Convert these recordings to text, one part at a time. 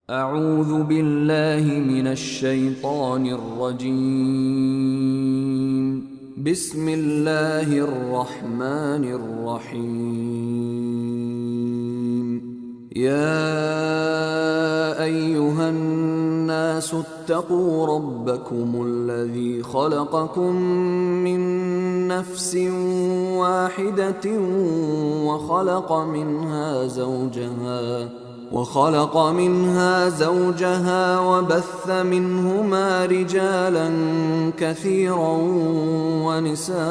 أعوذ بالله من الشيطان الرجيم. بسم الله الرحمن الرحيم. يا أيها الناس اتقوا ربكم الذي خلقكم من نفس واحدة وخلق منها زوجها وبث منهما رجالا كثيرا ونساء،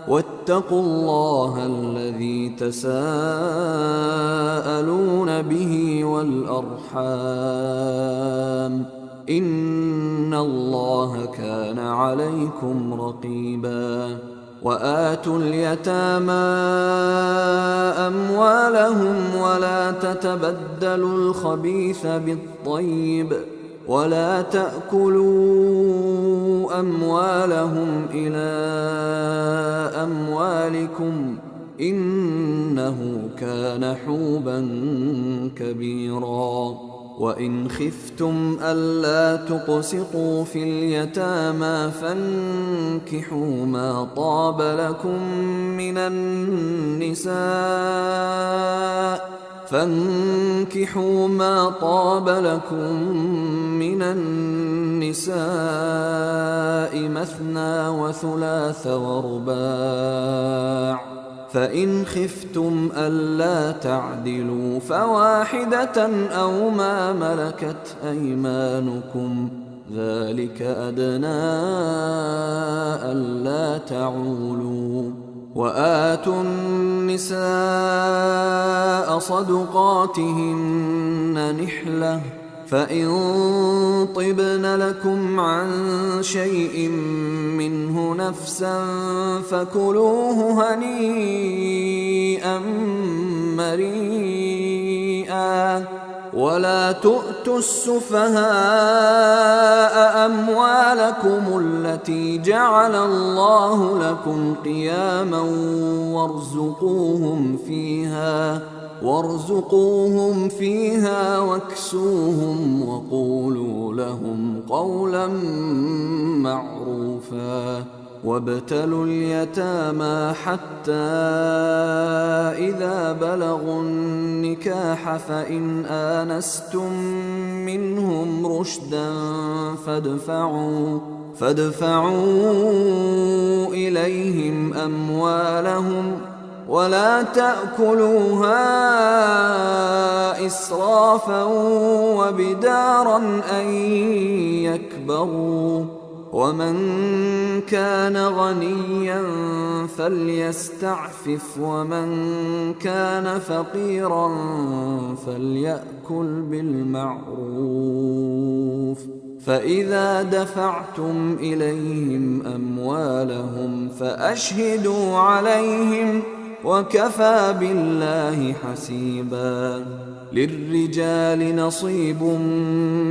واتقوا الله الذي تساءلون به والأرحام، إن الله كان عليكم رقيبا. وآتوا اليتامى أموالهم ولا تتبدلوا الخبيث بالطيب، ولا تأكلوا أموالهم إلى أموالكم، إنه كان حوبا كبيرا. وإن خفتم ألا تقسطوا في اليتامى فانكحوا ما طاب لكم من النساء مثنى وثلاث ورباع، فإن خفتم ألا تعدلوا فواحدة أو ما ملكت أيمانكم، ذلك أدنى ألا تعولوا. وآتوا النساء صدقاتهن نحلة، فإن طبن لكم عن شيء منه نفسا فكلوه هنيئا مريئا. ولا تؤتوا السفهاء أموالكم التي جعل الله لكم قياما وارزقوهم فيها واكسوهم وقولوا لهم قولا معروفا. وابتلوا اليتامى حتى إذا بلغوا النكاح فإن آنستم منهم رشدا فادفعوا إليهم أموالهم، ولا تأكلوها إسرافا وبدارا أن يكبروا. ومن كان غنيا فليستعفف، ومن كان فقيرا فليأكل بالمعروف. فإذا دفعتم إليهم أموالهم فأشهدوا عليهم، وكفى بالله حسيبا. للرجال نصيب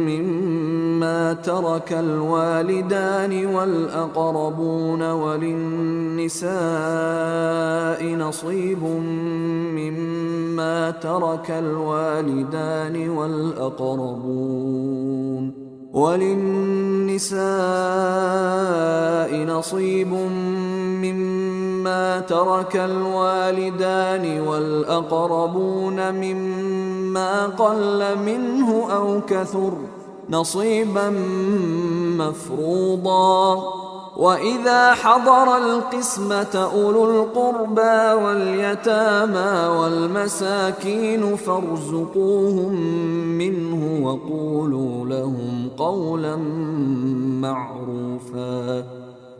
مما ترك الوالدان والأقربون، وللنساء نصيب مما ترك الوالدان والأقربون مما قل منه أو كثر، نصيبا مفروضا. وإذا حضر القسمة أولو القربى واليتامى والمساكين فارزقوهم منه وقولوا لهم قولا معروفا.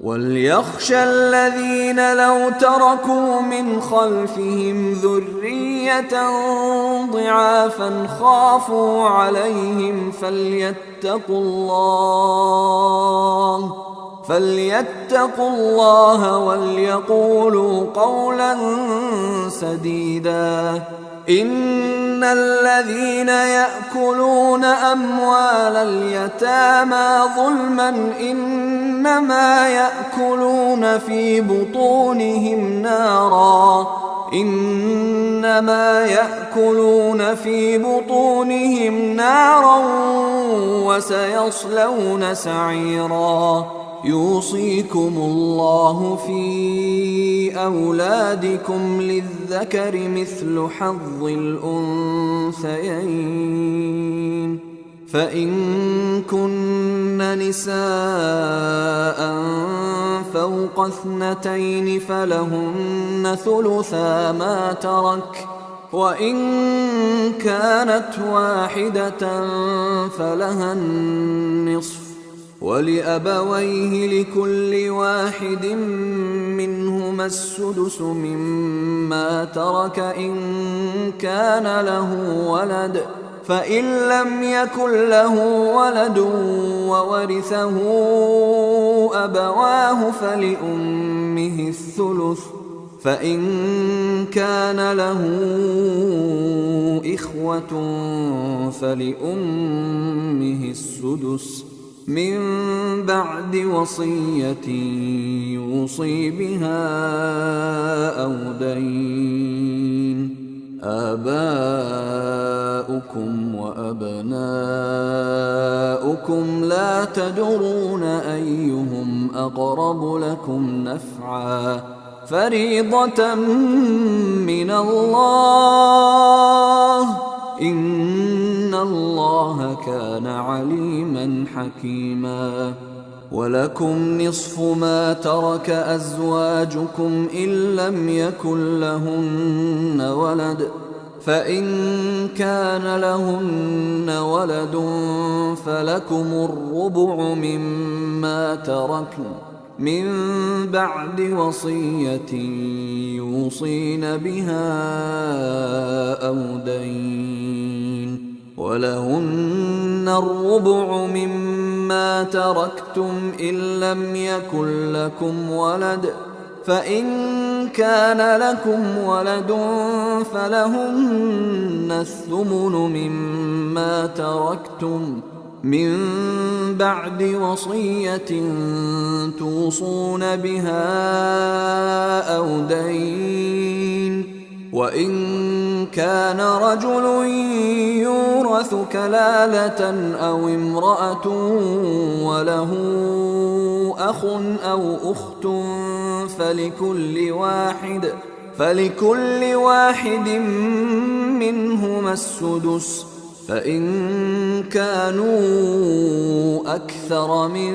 وليخشى الذين لو تركوا من خلفهم ذرية ضعافا خافوا عليهم فليتقوا الله وليقولوا قولا سديدا. إن الذين يأكلون أموال اليتامى ظلما إنما يأكلون في بطونهم نارا، إنما يأكلون في بطونهم نارا وسيصلون سعيرا. يوصيكم الله في أولادكم للذكر مثل حظ الأنثيين، فإن كن نساء فوق 2 فلهن ثلثا ما ترك، وإن كانت واحدة فلها النصف، ولأبويه لكل واحد منهما السدس مما ترك إن كان له ولد، فإن لم يكن له ولد وورثه أبواه فلأمه الثلث، فإن كان له إخوة فلأمه السدس من بعد وصية يوصي بها أو دين. آباؤكم وأبناؤكم لا تدرون أيهم أقرب لكم نفعا، فريضة من الله، إن الله كان عليما حكيما. ولكم نصف ما ترك أزواجكم إن لم يكن لهن ولد، فإن كان لهن ولد فلكم الربع مما تركن من بعد وصية يوصين بها أو دين، ولهن الربع مما تركتم إن لم يكن لكم ولد، فإن كان لكم ولد فلهن الثمن مما تركتم من بعد وصية توصون بها أو دين. وإن كان رجل يورث كلالة أو امرأة وله أخ أو أخت فلكل واحد منهما السدس، فإن كانوا أكثر من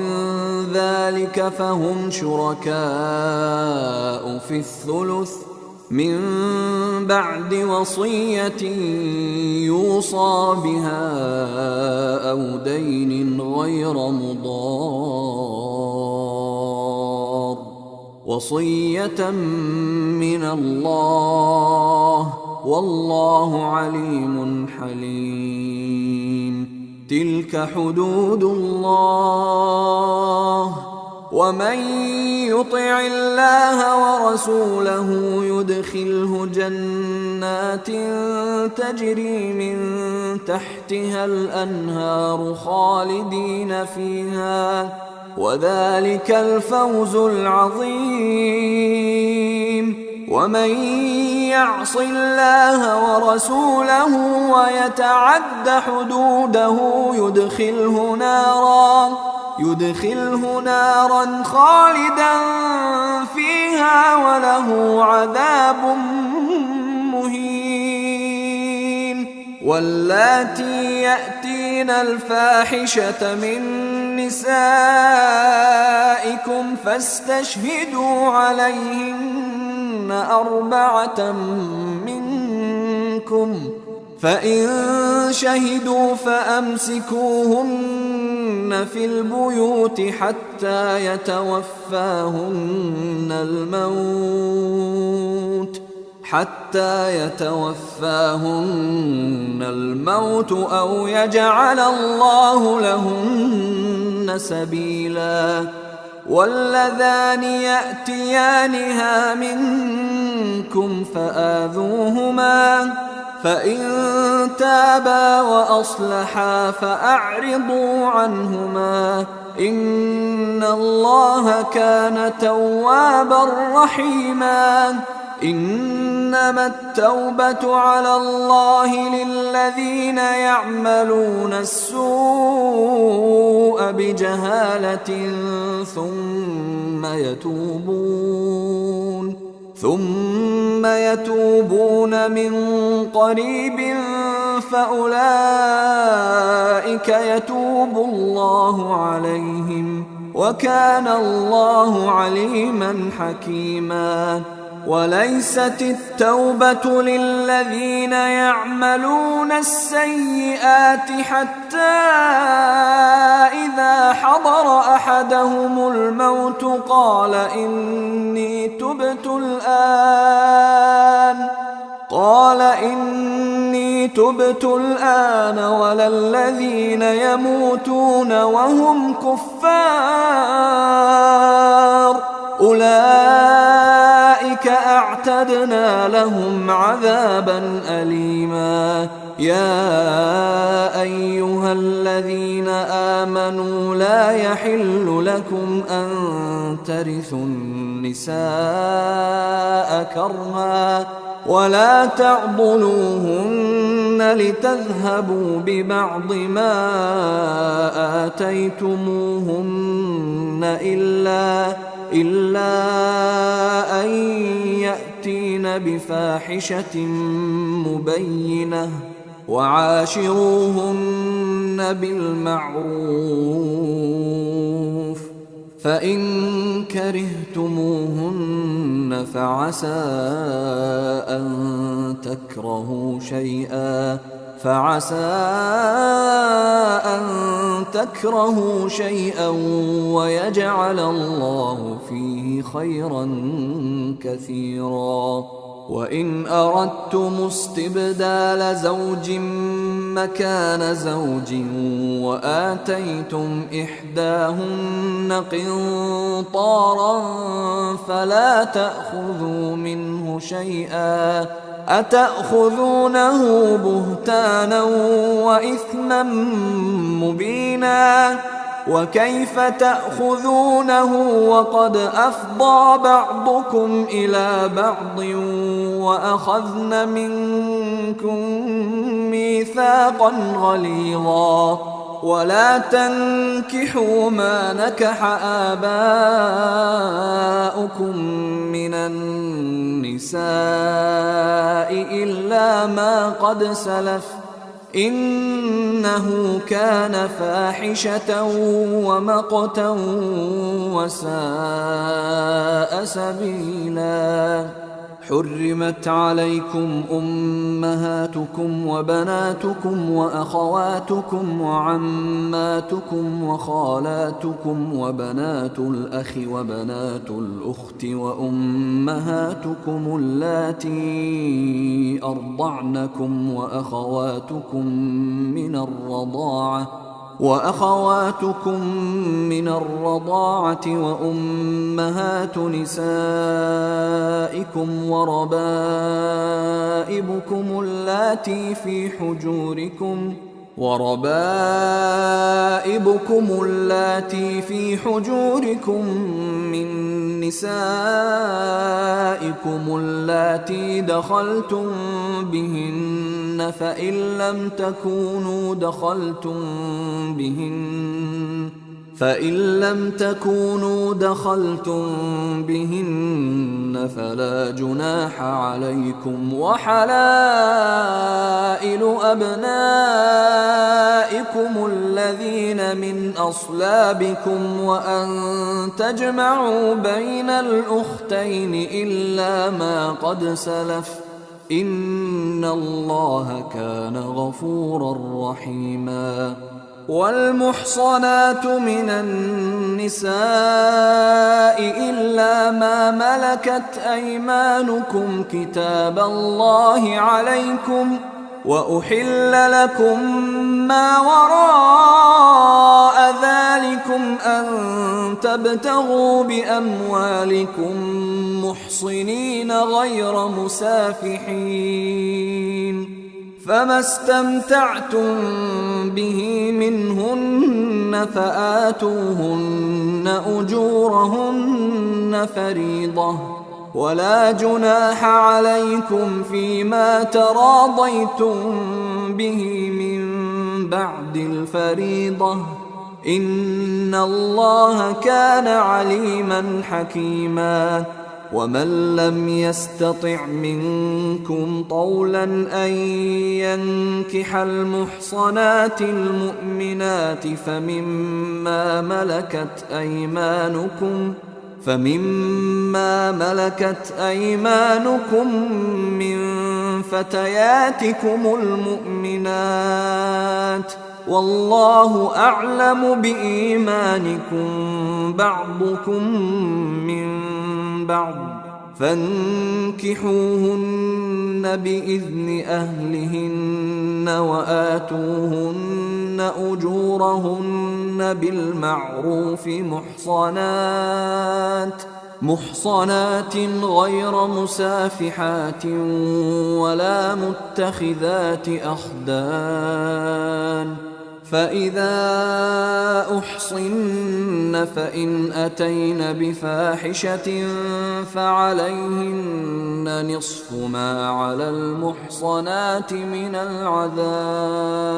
ذلك فهم شركاء في الثلث من بعد وصية يوصى بها أو دين غير مضار، وصية من الله، والله عليم حليم. تلك حدود الله، ومن يطع الله ورسوله يدخله جنات تجري من تحتها الأنهار خالدين فيها، وذلك الفوز العظيم. ومن يعص الله ورسوله ويتعد حدوده يدخله نارا خالدا فيها وله عذاب مهين. واللاتي يأتين الفاحشة من نسائكم فاستشهدوا عليهن 4 منكم، فإن شهدوا فأمسكوهن في البيوت حتى يتوفاهن الموت أو يجعل الله لهن سبيلا. واللذان يأتيانها منكم فآذوهما، فإن تابا وأصلحا فأعرضوا عنهما، إن الله كان توابا رحيما. إنما التوبة على الله للذين يعملون السوء بجهالة ثم يتوبون من قريب فأولئك يتوب الله عليهم وكان الله عليما حكيما. وليست التوبة للذين يعملون السيئات حتى إذا حضر أحدهم الموت قال إني تبت الآن ولا الذين يموتون وهم كفار أولئك أعتدنا لهم عذابا أليما. يا أيها الذين آمنوا لا يحل لكم أن ترثوا النساء كرها ولا تعضلوهن لتذهبوا ببعض ما آتيتموهن إلا أن يأتين بفاحشة مبينة وعاشروهن بالمعروف فإن كرهتموهن فعسى أن تكرهوا شيئا ويجعل الله فيه خيرا كثيرا. وإن أردتم استبدال زوج مكان زوج وآتيتم إحداهن قنطارا فلا تأخذوا منه شيئا أتأخذونه بهتانا وإثما مبينا. وكيف تأخذونه وقد أفضى بعضكم إلى بعض وأخذن منكم ميثاقا غليظا. ولا تنكحوا ما نكح آباؤكم من النساء إلا ما قد سلف إنه كان فاحشة ومقتا وساء سبيلا. حرمت عليكم أمهاتكم وبناتكم وأخواتكم وعماتكم وخالاتكم وبنات الأخ وبنات الأخت وأمهاتكم اللاتي أرضعنكم وأخواتكم من الرضاعة وأمهات نسائكم وربائبكم اللاتي في حجوركم من نسائكم اللاتي دخلتم بهن فإن لم تكونوا دخلتم بهن فلا جناح عليكم. وحلائل أبنائكم الذين من أصلابكم وأن تجمعوا بين الأختين إلا ما قد سلف إن الله كان غفورا رحيما. والمحصنات من النساء إلا ما ملكت أيمانكم كتاب الله عليكم وأحل لكم ما وراء ذلكم أن تبتغوا بأموالكم محصنين غير مسافحين فما استمتعتم به منهن فآتوهن أجورهن فريضة ولا جناح عليكم فيما تراضيتم به من بعد الفريضة إن الله كان عليما حكيما ومن لم يستطع منكم طولا أن ينكح المحصنات المؤمنات فمما ملكت أيمانكم من فتياتكم المؤمنات والله أعلم بإيمانكم بعضكم من بعض فانكحوهن بإذن أهلهن وآتوهن أجورهن بالمعروف محصنات غير مسافحات ولا متخذات أخدان فإذا أحصن فإن أتين بفاحشة فعليهن نصف ما على المحصنات من العذاب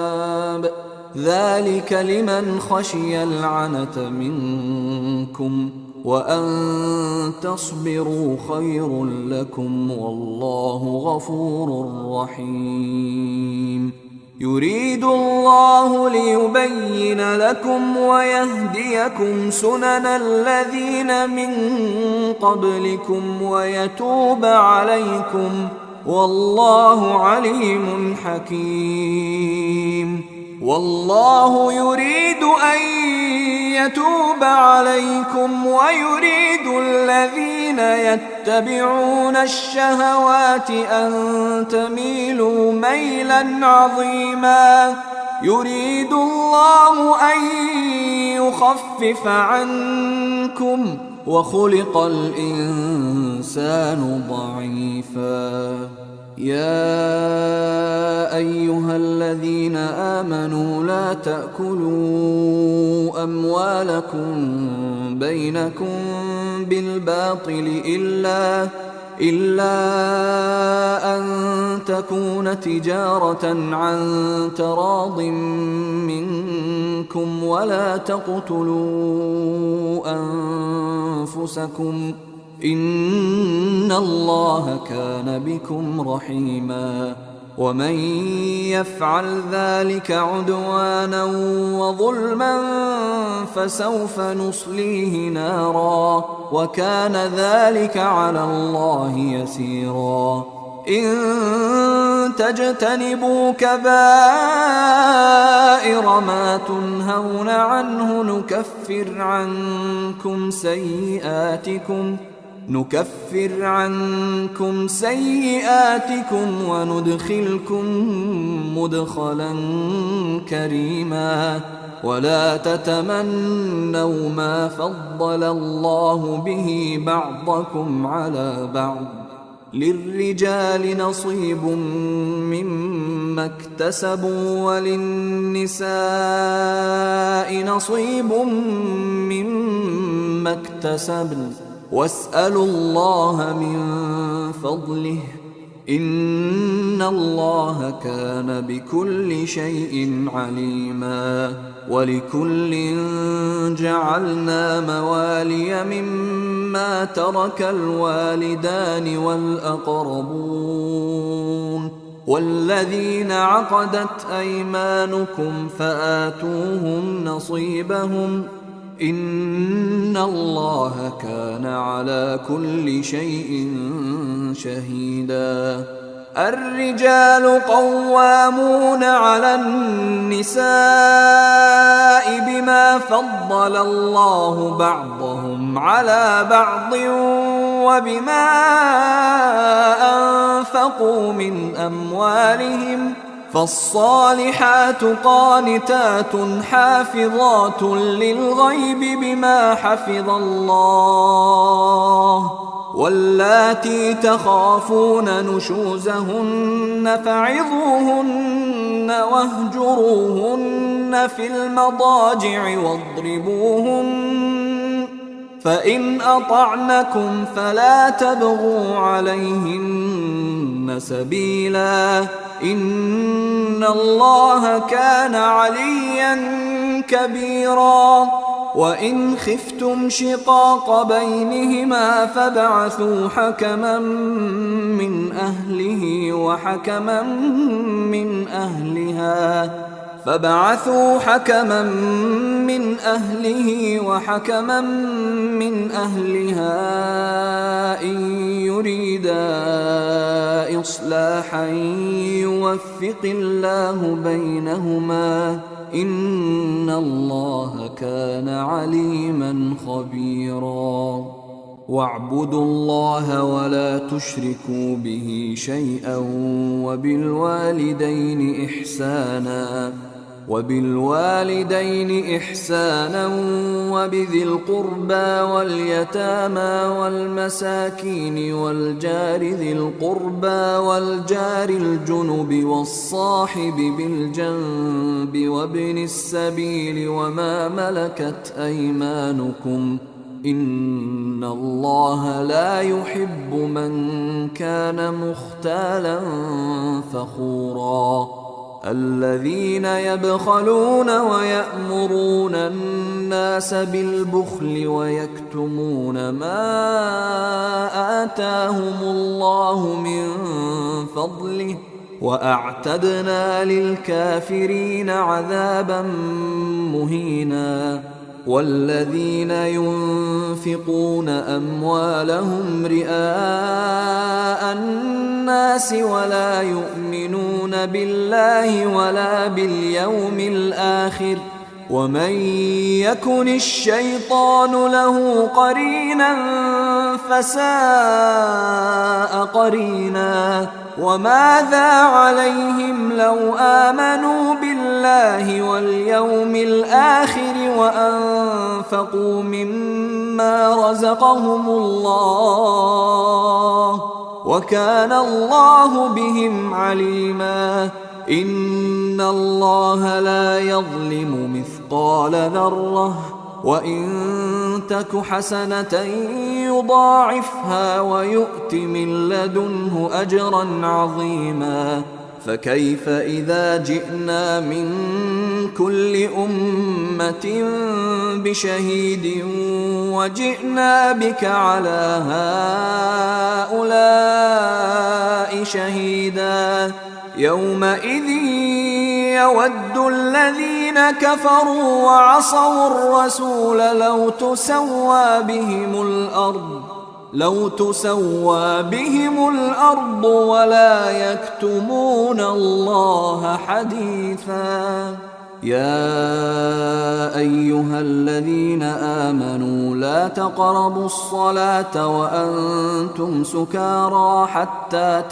ذلك لمن خشي العنة منكم وأن تصبروا خير لكم والله غفور رحيم يريد الله ليبين لكم ويهديكم سنن الذين من قبلكم ويتوب عليكم والله عليم حكيم والله يريد أن يتوب عليكم ويريد الذين يتبعون الشهوات أن تميلوا ميلا عظيما يريد الله أن يخفف عنكم وخلق الإنسان ضعيفا يا أيها الذين آمنوا لا تأكلوا أموالكم بينكم بالباطل إلا أن تكون تجارة عن تراض منكم ولا تقتلوا أنفسكم إن الله كان بكم رحيما ومن يفعل ذلك عدوانا وظلما فسوف نصليه نارا وكان ذلك على الله يسيرا إن تجتنبوا كبائر ما تنهون عنه نكفر عنكم سيئاتكم وندخلكم مدخلا كريما ولا تتمنوا ما فضل الله به بعضكم على بعض للرجال نصيب مما اكتسبوا وللنساء نصيب مما اكتسبن واسألوا الله من فضله إن الله كان بكل شيء عليما ولكل جعلنا موالي مما ترك الوالدان والأقربون والذين عقدت أيمانكم فآتوهم نصيبهم إن الله كان على كل شيء شهيدا الرجال قوامون على النساء بما فضل الله بعضهم على بعض وبما أنفقوا من أموالهم فالصالحات قانتات حافظات للغيب بما حفظ الله واللاتي تخافون نشوزهن فعظوهن واهجروهن في المضاجع واضربوهن فإن أطعنكم فلا تبغوا عليهن سبيلا إن الله كان عليا كبيرا وإن خفتم شقاق بينهما فابعثوا حكما من أهله وحكما من أهلها إن يريدا إصلاحا يوفق الله بينهما إن الله كان عليما خبيرا واعبدوا الله ولا تشركوا به شيئا وبالوالدين إحسانا وبذي القربى واليتامى والمساكين والجار ذي القربى والجار الجنب والصاحب بالجنب وابن السبيل وما ملكت أيمانكم إن الله لا يحب من كان مختالا فخورا الذين يبخلون ويأمرون الناس بالبخل ويكتمون ما آتاهم الله من فضله وأعتدنا للكافرين عذابا مهينا والذين ينفقون أموالهم رئاء الناس ولا يؤمنون بالله ولا باليوم الآخر ومن يكن الشيطان له قرينا فساء قرينا وماذا عليهم لو آمنوا بالله واليوم الآخر وأنفقوا مما رزقهم الله وكان الله بهم عليما إن الله لا يظلم مثقال ذرة وإن تك حسنة يضاعفها ويؤت من لدنه أجرا عظيما فكيف إذا جئنا من كل أمة بشهيد وجئنا بك على هؤلاء شهيدا يومئذ يود الذين كفروا وعصوا الرسول لو تسوى بهم الأرض ولا يكتمون الله حديثا يا أيها الذين آمنوا لا تقربوا الصلاة وأنتم سكارى حتى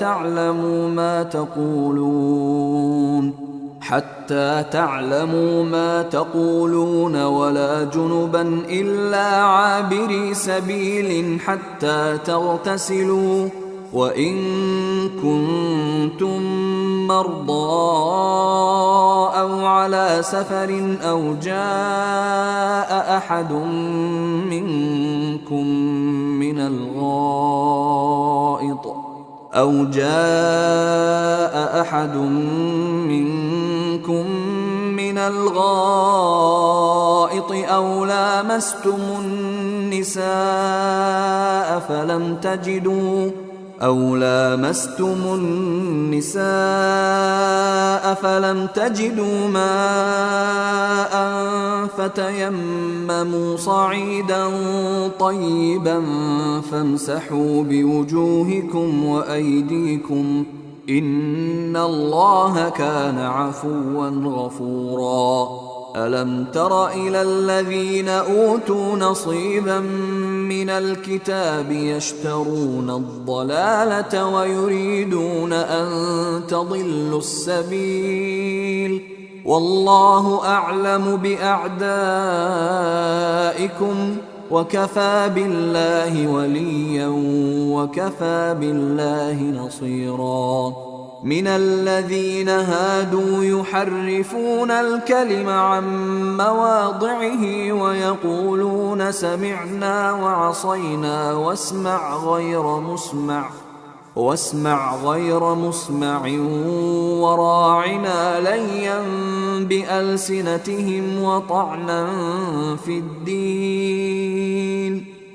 تعلموا ما تقولون ولا جنبا إلا عابري سبيل حتى تغتسلوا وإن كنتم مرضى أو على سفر أو جاء أحد منكم من الغائط أو لامستم النساء فلم تجدوا ماء فتيمموا صعيدا طيبا فامسحوا بوجوهكم وأيديكم إن الله كان عفوا غفورا ألم تر إلى الذين أوتوا نصيبا من الكتاب يشترون الضلالة ويريدون أن تضلوا السبيل والله أعلم بأعدائكم وكفى بالله وليا وكفى بالله نصيرا من الذين هادوا يحرفون الكلم عن مواضعه ويقولون سمعنا وعصينا واسمع غير مسمع وراعنا ليا بألسنتهم وطعنا في الدين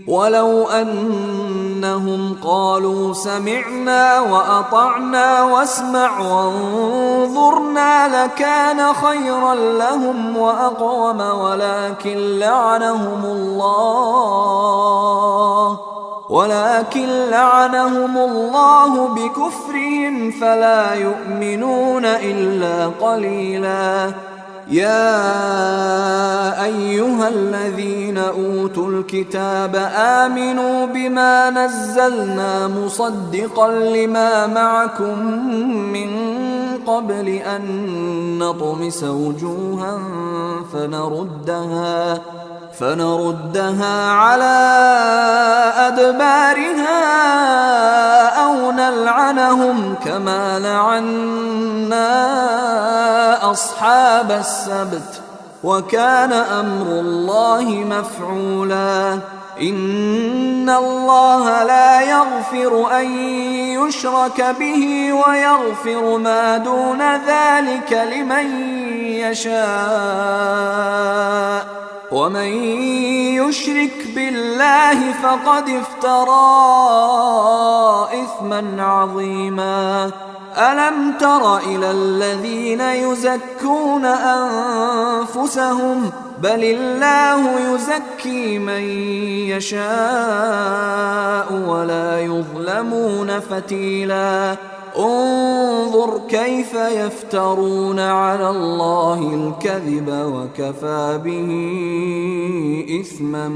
ولو أنهم قالوا سمعنا وأطعنا واسمع وانظرنا لكان خيرا لهم وأقوم ولكن لعنهم الله بكفرهم فلا يؤمنون إلا قليلا. يا أيها الذين أوتوا الكتاب آمنوا بما نزلنا مصدقا لما معكم من قبل أن نطمس وجوها فنردها على أدبارها أو نلعنهم كما لعنا أصحاب السبت وكان أمر الله مفعولا. إن الله لا يغفر أن يشرك به ويغفر ما دون ذلك لمن يشاء ومن يشرك بالله فقد افترى إثما عظيما. ألم تر إلى الذين يزكون أنفسهم بل الله يزكي من يشاء ولا يظلمون فتيلا. انظر كيف يفترون على الله الكذب وكفى به إثما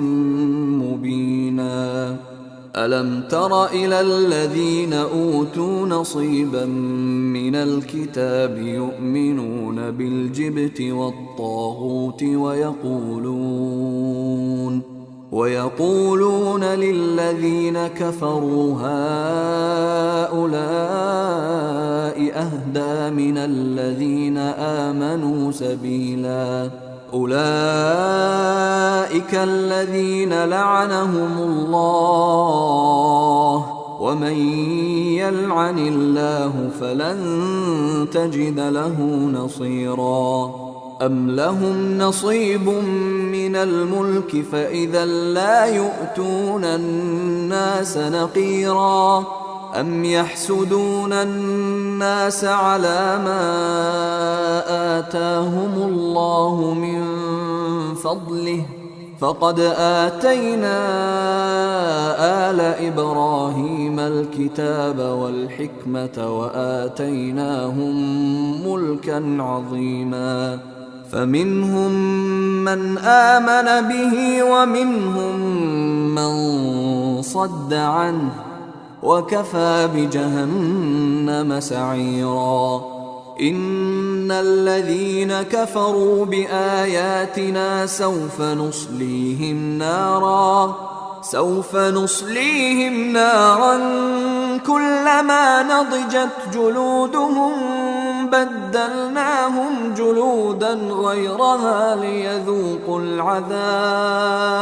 مبينا. ألم تر إلى الذين أوتوا نصيبا من الكتاب يؤمنون بالجبت والطاغوت ويقولون للذين كفروا هؤلاء أهدى من الذين آمنوا سبيلا. أولئك الذين لعنهم الله ومن يلعن الله فلن تجد له نصيرا. أم لهم نصيب من الملك فإذا لا يؤتون الناس نقيرا. أم يحسدون الناس على ما آتاهم الله من فضله فقد آتينا آل إبراهيم الكتاب والحكمة وآتيناهم ملكا عظيما. فمنهم من آمن به ومنهم من صد عنه وكفى بجهنم سعيرا. إن الذين كفروا بآياتنا سوف نصليهم نارا كلما نضجت جلودهم بدلناهم جلودا غيرها ليذوقوا العذاب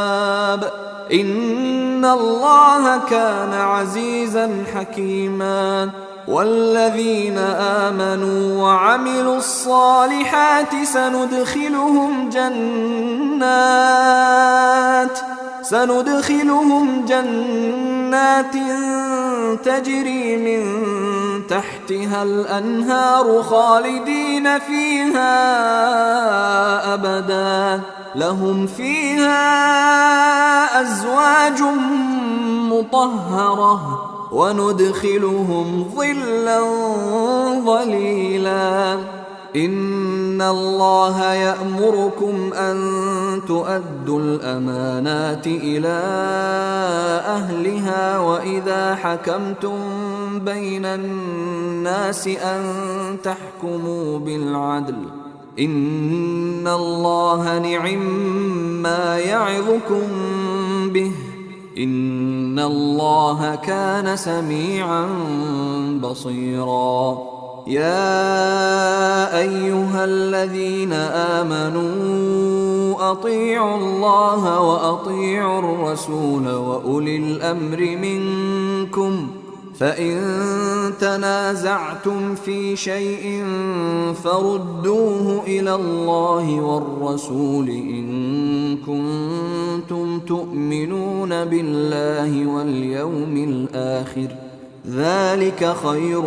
إن الله كان عزيزا حكيما. والذين آمنوا وعملوا الصالحات سندخلهم جنات تجري من تحتها الأنهار خالدين فيها أبدا لهم فيها أزواج مطهرة وندخلهم ظلا ظليلا. إن الله يأمركم أن تؤدوا الأمانات إلى أهلها وإذا حكمتم بين الناس أن تحكموا بالعدل إن الله نعما يعظكم به إن الله كان سميعا بصيرا. يا أيها الذين آمنوا أطيعوا الله وأطيعوا الرسول وأولي الأمر منكم فإن تنازعتم في شيء فردوه إلى الله والرسول إن كنتم تؤمنون بالله واليوم الآخر ذلك خير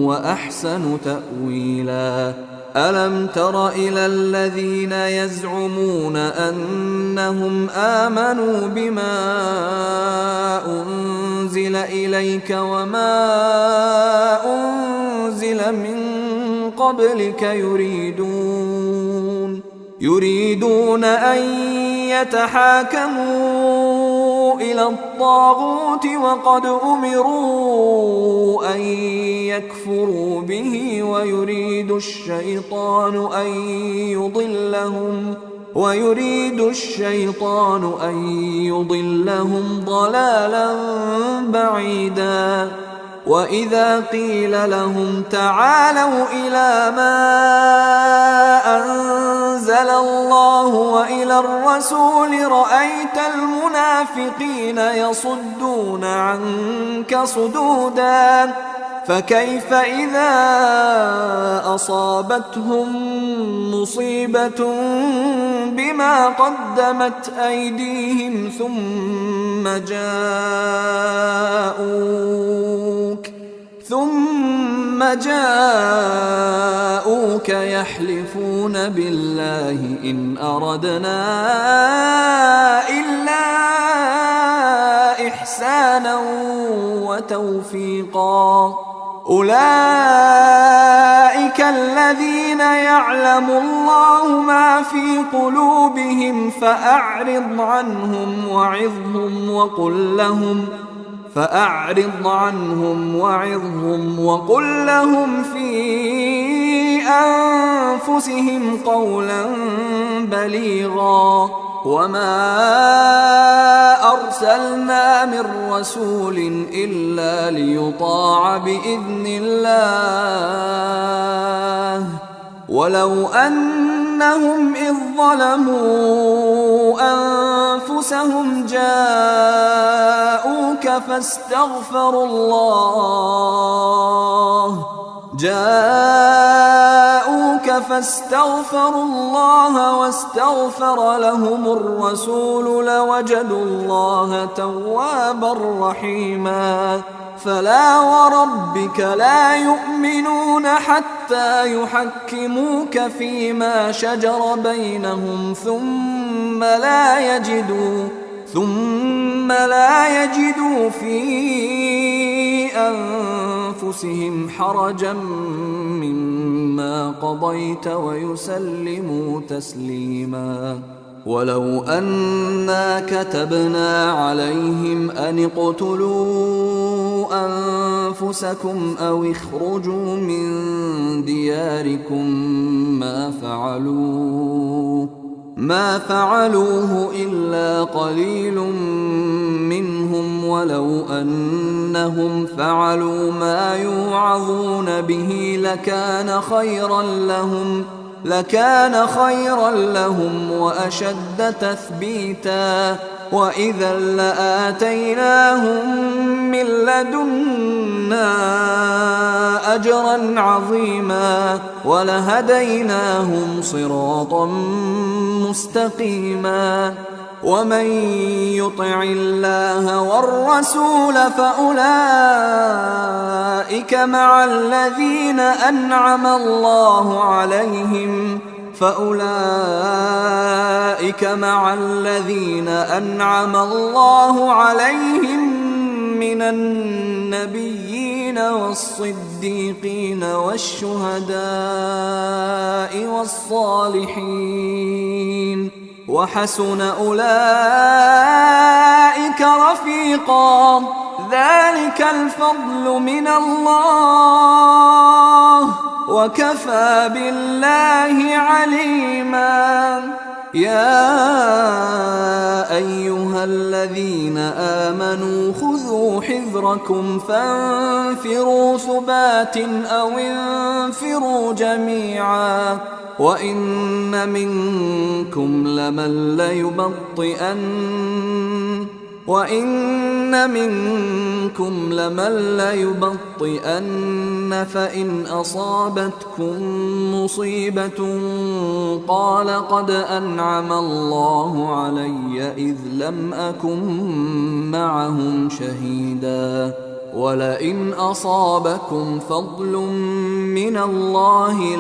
وأحسن تأويلا ألم تر إلى الذين يزعمون أنهم آمنوا بما أنزل إليك وما أنزل من قبلك يريدون أن يتحاكموا إلى الطاغوت وقد أمروا أن يكفروا به ويريد الشيطان أن يضلهم ضلالا بعيدا وإذا قيل لهم تعالوا إلى ما أنزل الله وإلى الرسول رأيت المنافقين يصدون عنك صدودا فكيف إذا أصابتهم مصيبة بما قدمت أيديهم ثم جاءوك يحلفون بالله إن أردنا إلا إحسانا وتوفيقا أولئك الذين يعلم الله ما في قلوبهم فأعرض عنهم وقل لهم في أنفسهم قولا بليغا وما أرسلنا من رسول إلا ليطاع بإذن الله ولو أنهم إذ ظلموا أنفسهم جاءوك فاستغفروا الله واستغفر لهم الرسول لوجدوا الله توابا رحيما فلا وربك لا يؤمنون حتى يحكموك فيما شجر بينهم ثم لا يجدوا في أنفسهم حرجا مما قضيت ويسلموا تسليما ولو أنا كتبنا عليهم أن اقتلوا أنفسكم أو اخرجوا من دياركم ما فعلوه إلا قليل منهم ولو أنهم فعلوا ما يوعظون به لكان خيرا لهم وأشد تثبيتا وإذا لآتيناهم من لدنا أجرا عظيما ولهديناهم صراطا مستقيما ومن يطع الله والرسول فأولئك مع الذين أنعم الله عليهم من النبيين والصديقين والشهداء والصالحين وحسن أولئك رفيقا ذلك الفضل من الله وكفى بالله عليما يا أيها أيها الذين آمنوا خذوا حذركم فانفروا ثبات أو انفروا جميعا وإن منكم لمن ليبطئن فإن أصابتكم مصيبة قال قد أنعم الله علي إذ لم أكن معهم شهيدا ولئن أصابكم فضل من الله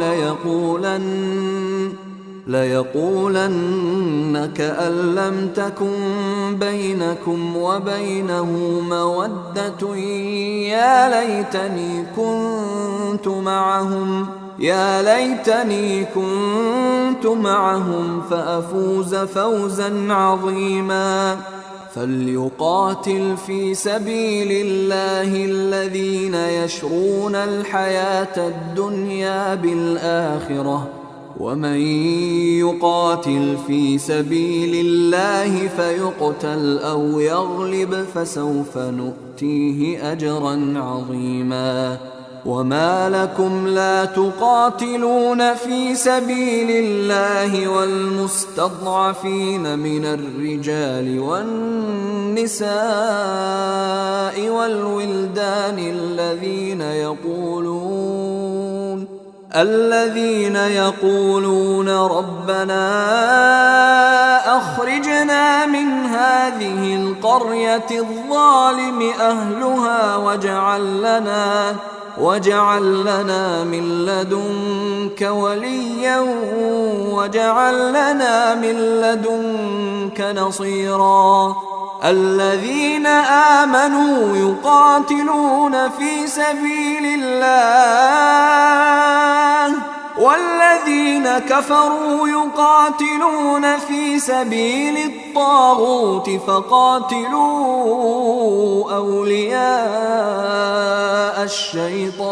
ليقولن كأن لم تكن بينكم وبينه مودة يا ليتني كنت معهم فأفوز فوزا عظيما فليقاتل في سبيل الله الذين يشرون الحياة الدنيا بالآخرة ومن يقاتل في سبيل الله فيقتل أو يغلب فسوف نؤتيه أجرا عظيما وما لكم لا تقاتلون في سبيل الله والمستضعفين من الرجال والنساء والولدان الذين يقولون ربنا أخرجنا من هذه القرية الظالم أهلها واجعل لنا من لدنك وليا واجعل لنا من لدنك نصيرا الذين آمنوا يقاتلون في سبيل الله والذين كفروا يقاتلون في سبيل الطاغوت فقاتلوا أولياء الشيطان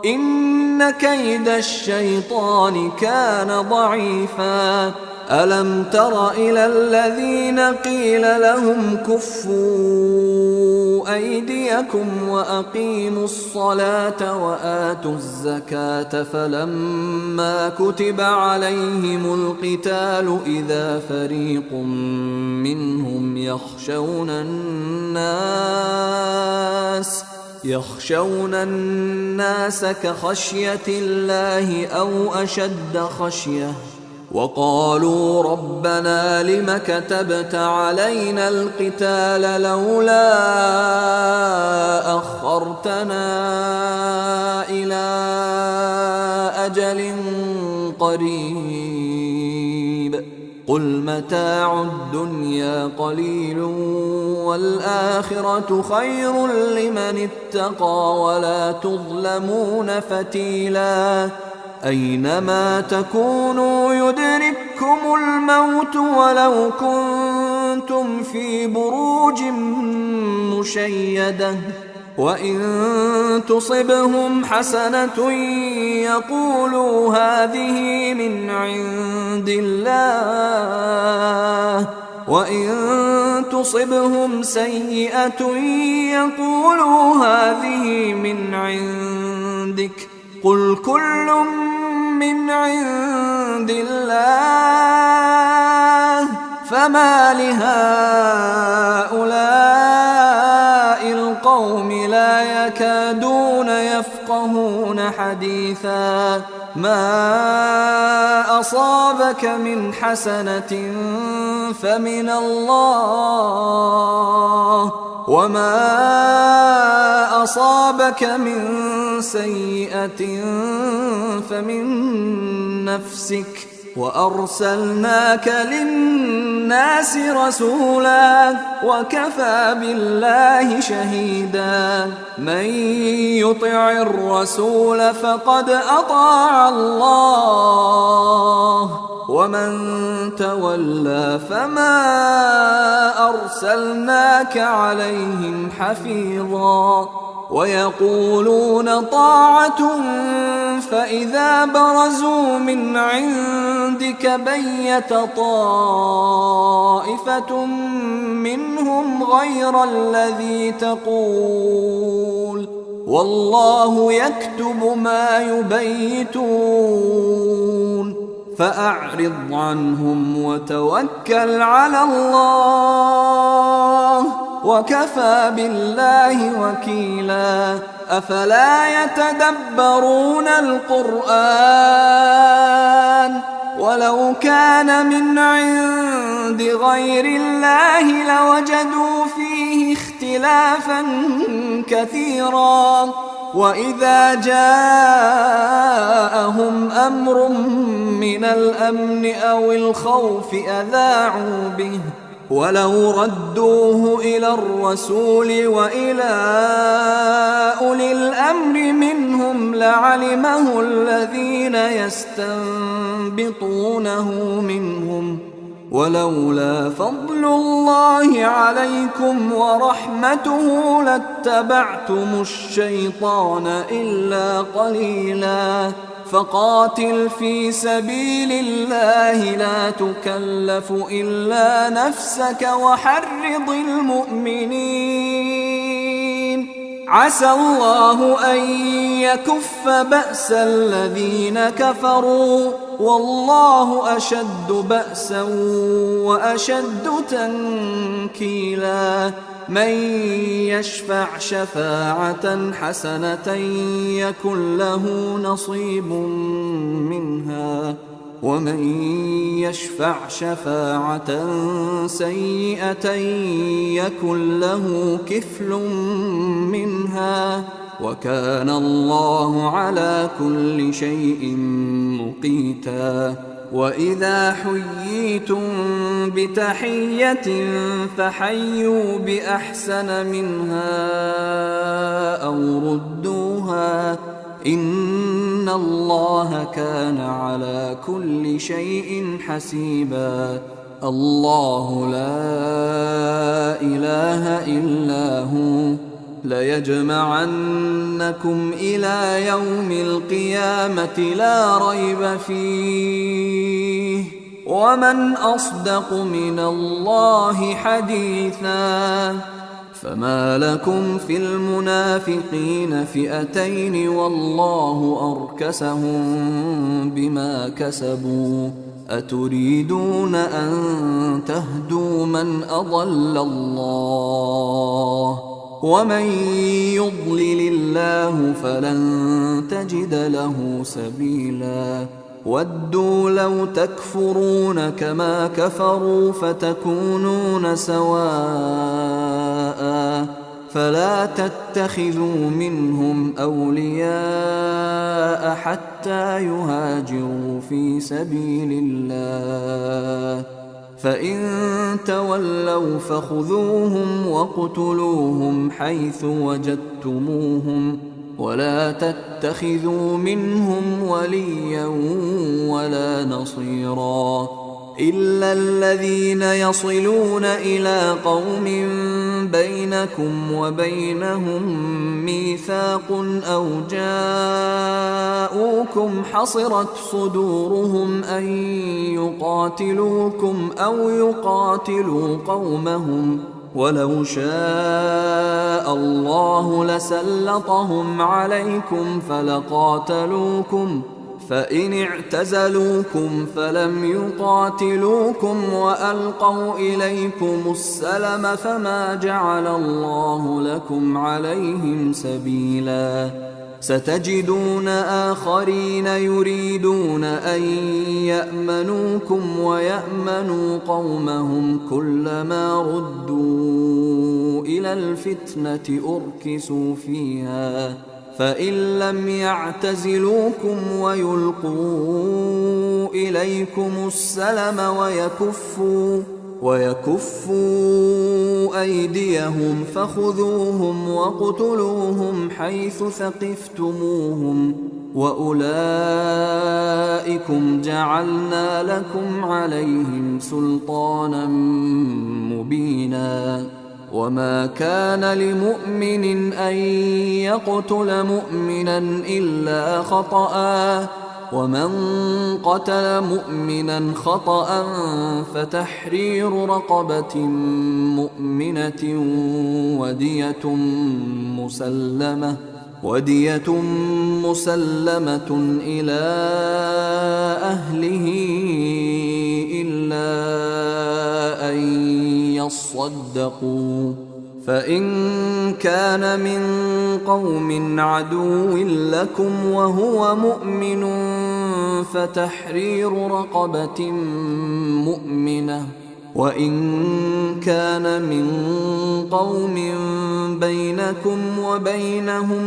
إن كيد الشيطان كان ضعيفا ألم تر إلى الذين قيل لهم كفوا أيديكم وأقيموا الصلاة وآتوا الزكاة فلما كتب عليهم القتال إذا فريق منهم يخشون الناس كخشية الله أو أشد خشية وقالوا ربنا لم كتبت علينا القتال لولا أخرتنا إلى أجل قريب قل متاع الدنيا قليل والآخرة خير لمن اتقى ولا تظلمون فتيلا أينما تكونوا يدرككم الموت ولو كنتم في بروج مشيدة وإن تصبهم حسنة يقولوا هذه من عند الله وإن تصبهم سيئة يقولوا هذه من عندك قل كل من عند الله فما لهؤلاء القوم لا يكادون يفقهون حديثا ما أصابك من حسنة فمن الله وما أصابك من سيئة فمن نفسك وأرسلناك للناس رسولا وكفى بالله شهيدا من يطع الرسول فقد أطاع الله ومن تولى فما أرسلناك عليهم حفيظا ويقولون طاعة فإذا برزوا من عندك بيت طائفة منهم غير الذي تقول والله يكتب ما يبيتون فأعرض عنهم وتوكل على الله وكفى بالله وكيلا أفلا يتدبرون القرآن ولو كان من عند غير الله لوجدوا فيه اختلافا كثيرا وإذا جاءهم أمر من الأمن أو الخوف أذاعوا به ولو ردوه إلى الرسول وإلى أولي الأمر منهم لعلمه الذين يستنبطونه منهم ولولا فضل الله عليكم ورحمته لاتبعتم الشيطان إلا قليلا فقاتل في سبيل الله لا تكلف إلا نفسك وحرض المؤمنين عسى الله أن يكف بأس الذين كفروا والله أشد بأسا وأشد تنكيلا من يشفع شفاعة حسنة يكن له نصيب منها ومن يشفع شفاعة سيئة يكن له كفل منها وكان الله على كل شيء مقيتا وإذا حييتم بتحية فحيوا بأحسن منها أو ردوها إن الله كان على كل شيء حسيبا الله لا إله إلا هو ليجمعنكم إلى يوم القيامة لا ريب فيه ومن أصدق من الله حديثا فما لكم في المنافقين فئتين والله أركسهم بما كسبوا أتريدون أن تهدوا من أضل الله ومن يضلل الله فلن تجد له سبيلا ودوا لو تكفرون كما كفروا فتكونون سواء فلا تتخذوا منهم أولياء حتى يهاجروا في سبيل الله فإن تولوا فخذوهم واقتلوهم حيث وجدتموهم ولا تتخذوا منهم وليا ولا نصيرا إلا الذين يصلون إلى قوم بينكم وبينهم ميثاق أو جاءوكم حصرت صدورهم أن يقاتلوكم أو يقاتلوا قومهم ولو شاء الله لسلطهم عليكم فلقاتلوكم فإن اعتزلوكم فلم يقاتلوكم وألقوا إليكم السلم فما جعل الله لكم عليهم سبيلا ستجدون آخرين يريدون أن يأمنوكم ويأمنوا قومهم كلما ردوا إلى الفتنة أركسوا فيها فإن لم يعتزلوكم ويلقوا إليكم السلم ويكفوا أيديهم فخذوهم واقتلوهم حيث ثقفتموهم وأولئكم جعلنا لكم عليهم سلطانا مبينا وما كان لمؤمن أن يقتل مؤمنا إلا خطأ، ومن قتل مؤمنا خطأ فتحرير رقبة مؤمنة ودية مسلمة إلى أهله إلا أن يصدقوا، فإن كان من قوم عدو لكم وهو مؤمن فتحرير رقبة مؤمنة، وإن كان من قوم بينكم وبينهم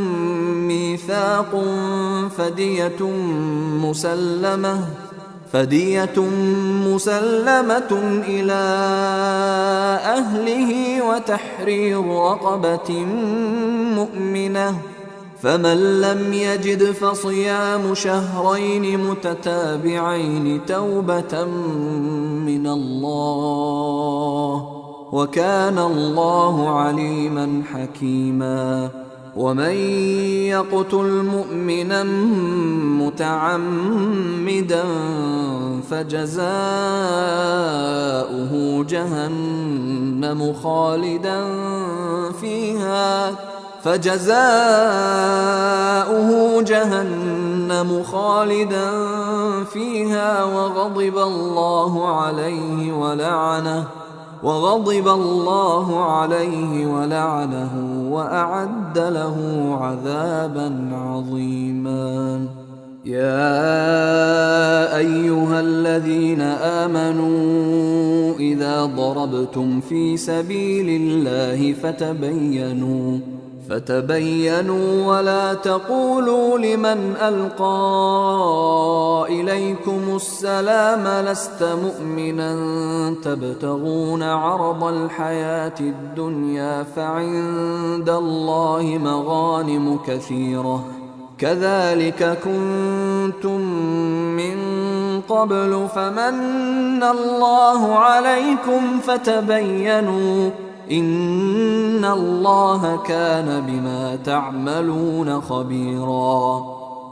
ميثاق فدية مسلمة إلى أهله وتحرير رقبة مؤمنة، فمن لم يجد فصيام شهرين متتابعين توبة من الله، وكان الله عليما حكيما. ومن يقتل مؤمنا متعمدا فجزاؤه جهنم خالدا فيها وغضب الله عليه ولعنه وأعد له عذابا عظيما. يا أيها الذين آمنوا إذا ضربتم في سبيل الله فتبينوا ولا تقولوا لمن ألقى إليكم السلام لست مؤمنا تبتغون عرض الحياة الدنيا فعند الله مغانم كثيرة كذلك كنتم من قبل فمن الله عليكم فتبينوا إن الله كان بما تعملون خبيرا.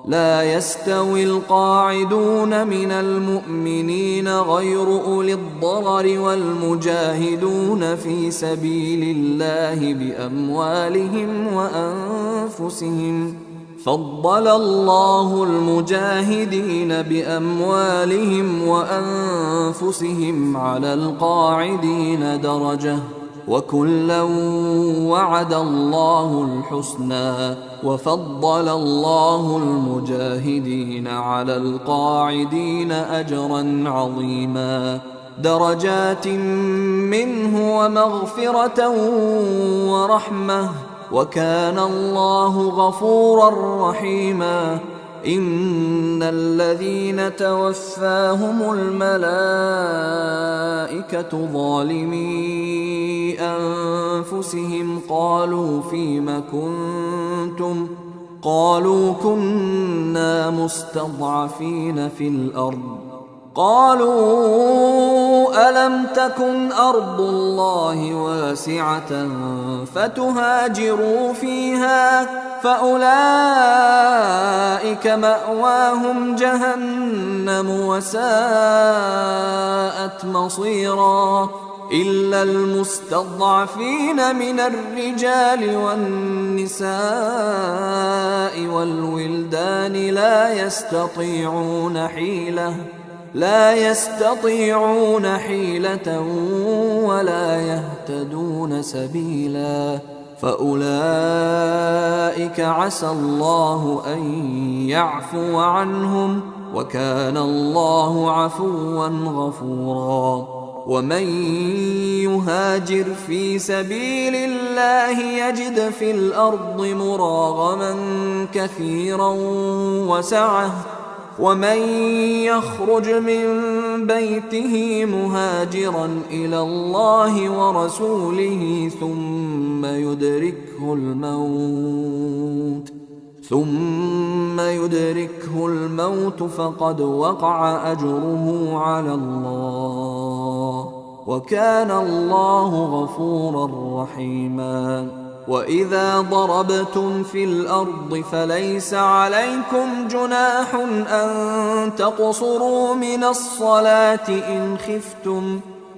لا يستوي القاعدون من المؤمنين غير أولي الضرر والمجاهدون في سبيل الله بأموالهم وأنفسهم، فضل الله المجاهدين بأموالهم وأنفسهم على القاعدين درجة، وكلا وعد الله الحسنى، وفضل الله المجاهدين على القاعدين أجرا عظيما، درجات منه ومغفرة ورحمة، وكان الله غفورا رحيما. إن الذين توفاهم الملائكة ظالمي أنفسهم قالوا فيم كنتم قالوا كنا مستضعفين في الأرض قالوا ألم تكن أرض الله واسعة فتهاجروا فيها فأولئك مأواهم جهنم وساءت مصيرا إلا المستضعفين من الرجال والنساء والولدان لا يستطيعون حيلة ولا يهتدون سبيلا فأولئك عسى الله أن يعفو عنهم وكان الله عفوا غفورا. ومن يهاجر في سبيل الله يجد في الأرض مراغما كثيرا وسعة، ومن يخرج من بيته مهاجرا إلى الله ورسوله ثم يدركه الموت فقد وقع أجره على الله، وكان الله غفورا رحيما. وإذا ضربتم في الأرض فليس عليكم جناح أن تقصروا من الصلاة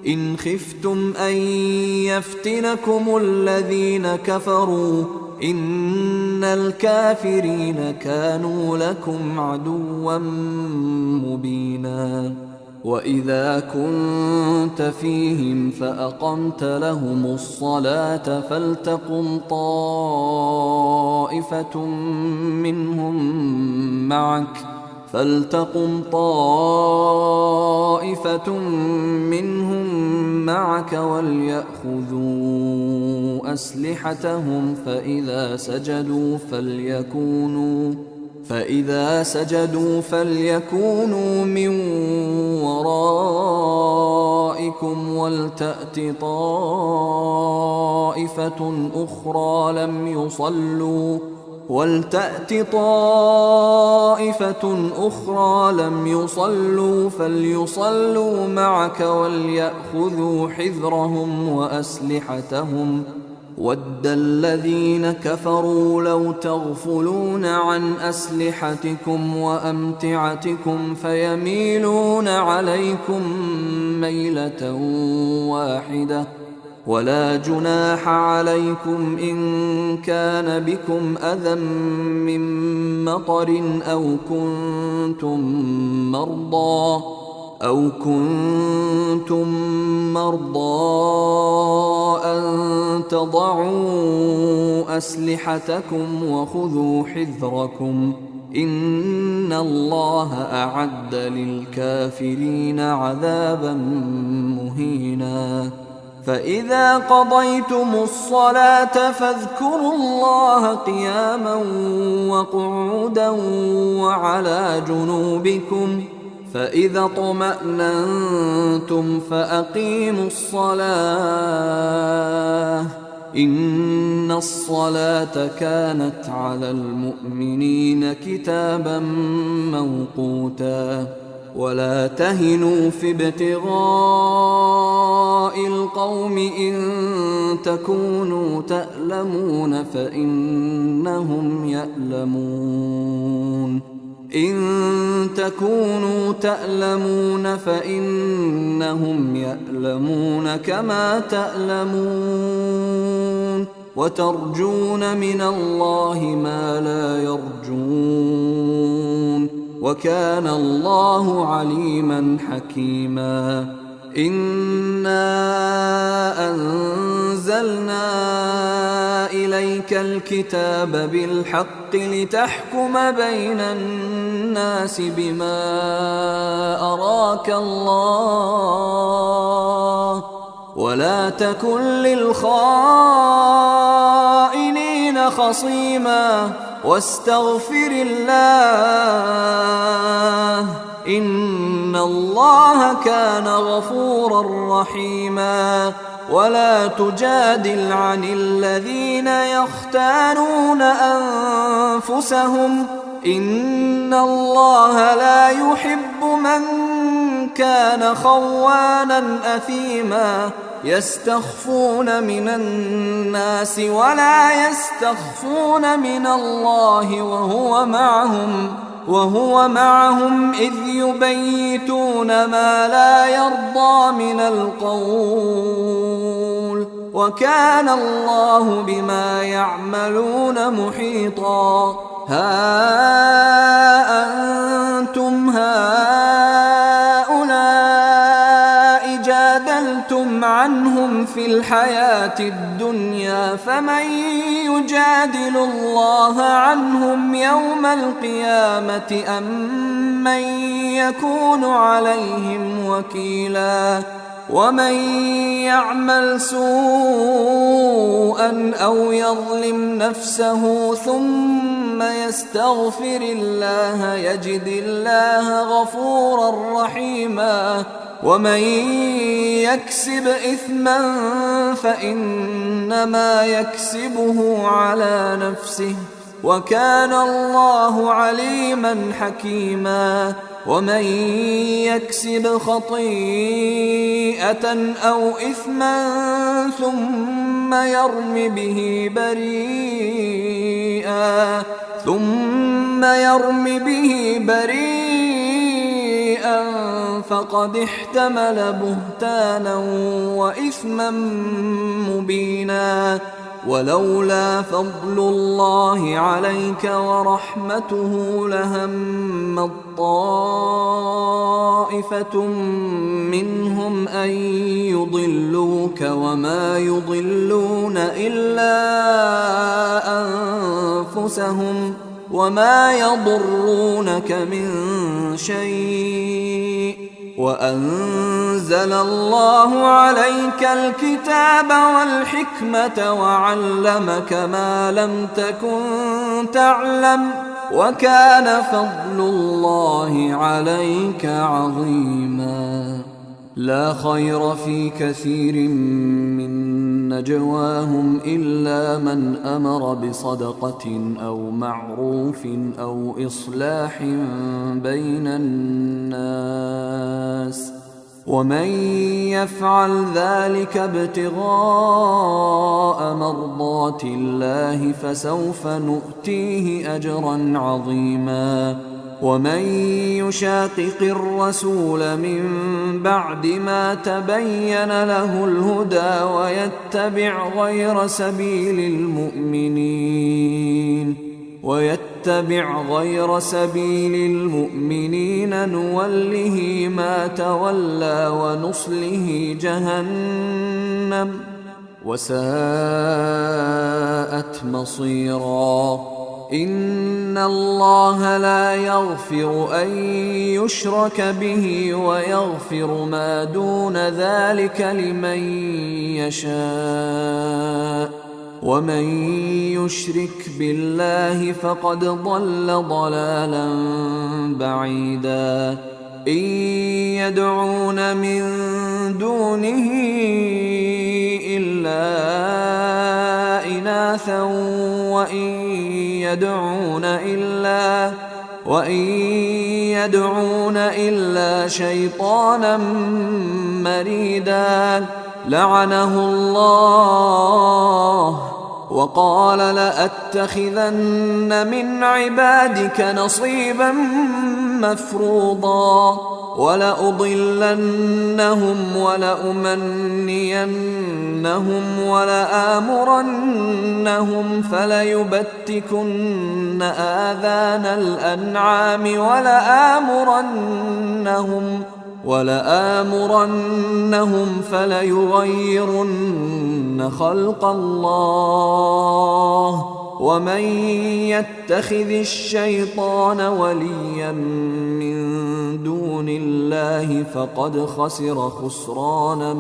إن خفتم أن يفتنكم الذين كفروا إن الكافرين كانوا لكم عدوا مبينا. وإذا كنت فيهم فأقمت لهم الصلاة فلتقم طائفة منهم معك وليأخذوا أسلحتهم فإذا سجدوا فليكونوا من ورائكم ولتأت طائفة أخرى لم يصلوا فليصلوا معك وليأخذوا حذرهم وأسلحتهم. وَدَّ الَّذِينَ كَفَرُوا لَوْ تَغْفُلُونَ عَنْ أَسْلِحَتِكُمْ وَأَمْتِعَتِكُمْ فَيَمِيلُونَ عَلَيْكُمْ مَيْلَةً وَاحِدَةً. وَلَا جُنَاحَ عَلَيْكُمْ إِن كَانَ بِكُمْ أَذًى مِّن مَّطَرٍ أَوْ كُنتُم مَّرْضَىٰ أَن تَضَعُوا أَسْلِحَتَكُمْ وَخُذُوا حِذْرَكُمْ إِنَّ اللَّهَ أَعَدَّ لِلْكَافِرِينَ عَذَابًا مُّهِينًا. فإذا قضيتم الصلاة فاذكروا الله قياما وقعودا وعلى جنوبكم فإذا اطمأننتم فأقيموا الصلاة إن الصلاة كانت على المؤمنين كتابا موقوتا. ولا تهنوا في ابتغاء القوم إن تكونوا تألمون فإنهم يألمون كما تألمون وترجون من الله ما لا يرجون وكان الله عليما حكيما. إنا أنزلنا إليك الكتاب بالحق لتحكم بين الناس بما أراك الله ولا تكن للخائنين خصيما واستغفر الله إن الله كان غفورا رحيما. ولا تجادل عن الذين يختانون أنفسهم إن الله لا يحب من كان خوانا أثيما. يستخفون من الناس ولا يستخفون من الله وهو معهم إذ يبيتون ما لا يرضى من القول وكان الله بما يعملون محيطا. ها أنتم هؤلاء جادلتم عنهم في الحياة الدنيا فمن يجادل الله عنهم يوم القيامة أم من يكون عليهم وكيلا. ومن يعمل سوءا أو يظلم نفسه ثم يستغفر الله يجد الله غفورا رحيما. ومن يكسب إثما فإنما يكسبه على نفسه وكان الله عليما حكيما. ومن يكسب خطيئة أو إثما ثم يرم به بريئا فقد احتمل بهتانا وإثما مبينا. ولولا فضل الله عليك ورحمته لهمت طائفة منهم أن يضلوك وما يضلون إلا أنفسهم وما يضرونك من شيء. وأنزل الله عليك الكتاب والحكمة وعلمك ما لم تكن تعلم وكان فضل الله عليك عظيما. لا خير في كثير من نجواهم إلا من أمر بصدقة أو معروف أو إصلاح بين الناس ومن يفعل ذلك ابتغاء مرضات الله فسوف نؤتيه أجرا عظيما. ومن يشاقق الرسول من بعد ما تبين له الهدى ويتبع غير سبيل المؤمنين نوله ما تولى ونصله جهنم وساءت مصيرا. إن الله لا يغفر أن يشرك به ويغفر ما دون ذلك لمن يشاء ومن يشرك بالله فقد ضل ضلالا بعيدا. إن يدعون من دونه إلا إناثا وإن يدعون إلا شيطانا مريدا لعنه الله وقال لأتخذن من عبادك نصيبا مفروضا ولأضلنهم ولأمنينهم ولآمرنهم فليبتكن آذان الأنعام ولآمرنهم فليغيرن خلق الله ومن يتخذ الشيطان وليا من دون الله فقد خسر خسرانا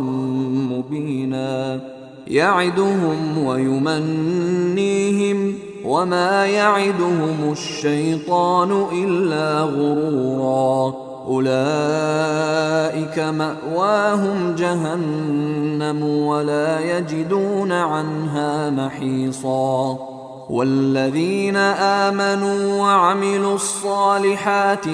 مبينا. يعدهم ويمنيهم وما يعدهم الشيطان إلا غرورا. أولئك مأواهم جهنم ولا يجدون عنها محيصا. والذين آمنوا وعملوا الصالحات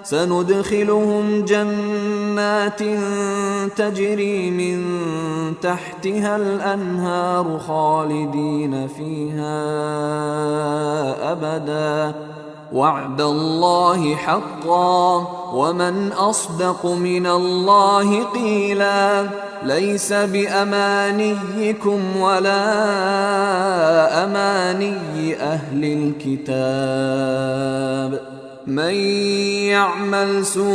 سندخلهم جنات تجري من تحتها الأنهار خالدين فيها أبدا وعد الله حقا ومن أصدق من الله قيلا. ليس بأمانيكم ولا أماني أهل الكتاب من يعمل سوءا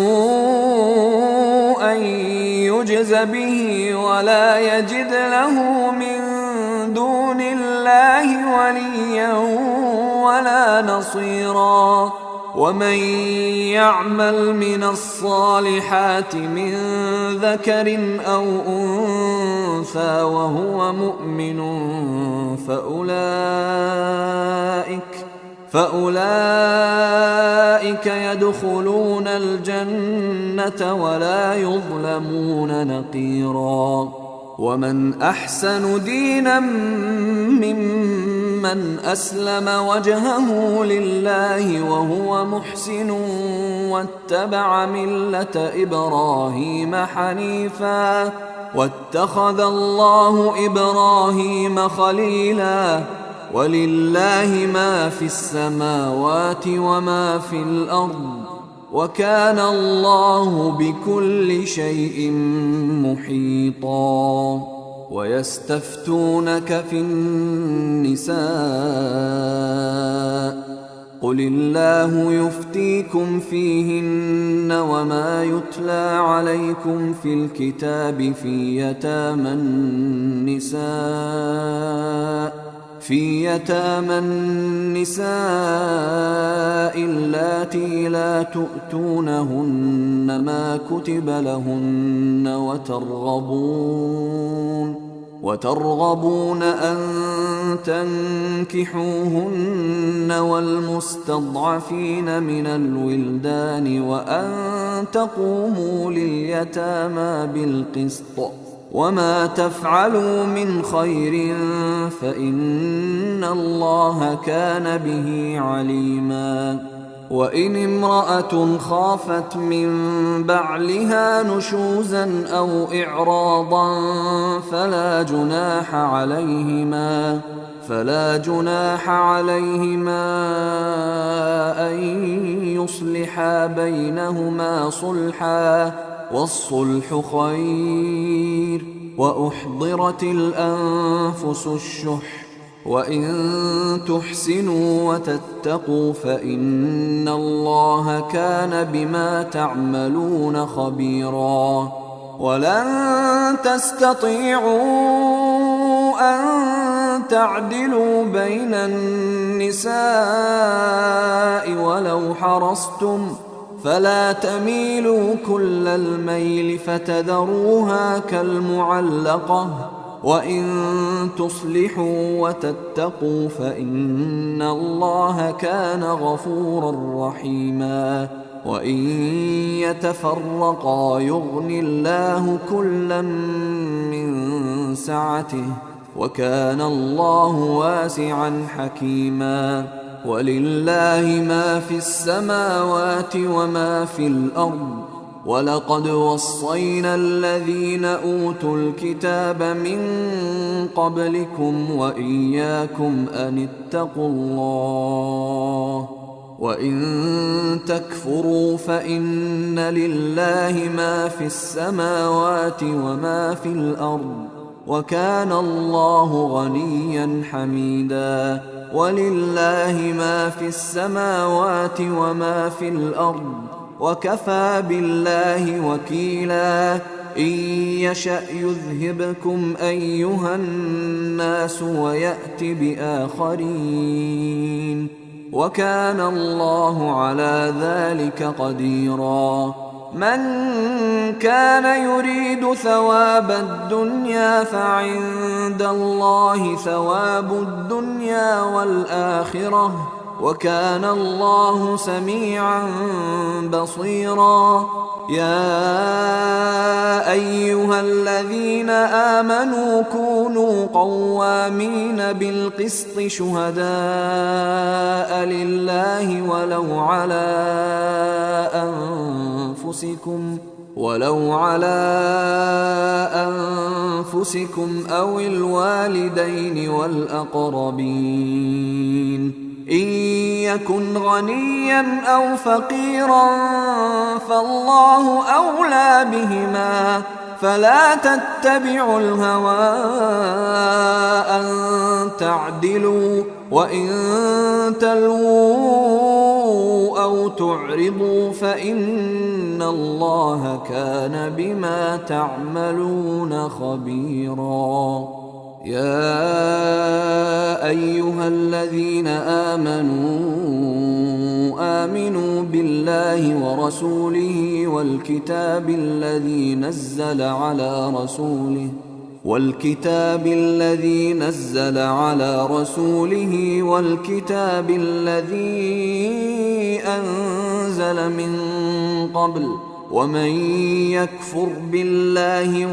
يجز به ولا يجد له من دون الله وليا ولا نصيرا. ومن يعمل من الصالحات من ذكر أو أنثى وهو مؤمن فأولئك يدخلون الجنة ولا يظلمون نقيرا. ومن أحسن دينا ممن ممن أسلم وجهه لله وهو محسن واتبع ملة إبراهيم حنيفا واتخذ الله إبراهيم خليلا ولله ما في السماوات وما في الأرض وكان الله بكل شيء محيطا ويستفتونك في النساء قل الله يفتيكم فيهن وما يتلى عليكم في الكتاب في يتامى النساء اللاتي لا تؤتونهن ما كتب لهن وترغبون أن تنكحوهن والمستضعفين من الولدان وأن تقوموا لليتامى بالقسط وما تفعلوا من خير فإن الله كان به عليما وإن امرأة خافت من بعلها نشوزا أو إعراضا فلا جناح عليهما أن يصلحا بينهما صلحا والصلح خير وأحضرت الأنفس الشح وإن تحسنوا وتتقوا فإن الله كان بما تعملون خبيرا ولن تستطيعوا أن تعدلوا بين النساء ولو حرصتم فلا تميلوا كل الميل فتذروها كالمعلقة وإن تصلحوا وتتقوا فإن الله كان غفورا رحيما وإن يتفرقا يغن الله كلا من سعته وكان الله واسعا حكيما ولله ما في السماوات وما في الأرض ولقد وصينا الذين أوتوا الكتاب من قبلكم وإياكم أن اتقوا الله وإن تكفروا فإن لله ما في السماوات وما في الأرض وكان الله غنيا حميدا ولله ما في السماوات وما في الأرض وكفى بالله وكيلا إن يشأ يذهبكم أيها الناس ويأت بآخرين وكان الله على ذلك قديرا من كان يريد ثواب الدنيا فعند الله ثواب الدنيا والآخرة وكان الله سميعا بصيرا يا أيها الذين آمنوا كونوا قوامين بالقسط شهداء لله ولو على أنفسكم أو الوالدين والأقربين إن يكن غنيا أو فقيرا فالله أولى بهما فلا تتبعوا الهوى أن تعدلوا وإن تلووا أو تعرضوا فإن الله كان بما تعملون خبيرا يا أيها الذين آمنوا بالله ورسوله والكتاب الذي نزل على رسوله والكتاب الذي أنزل من قبل ومن يكفر بالله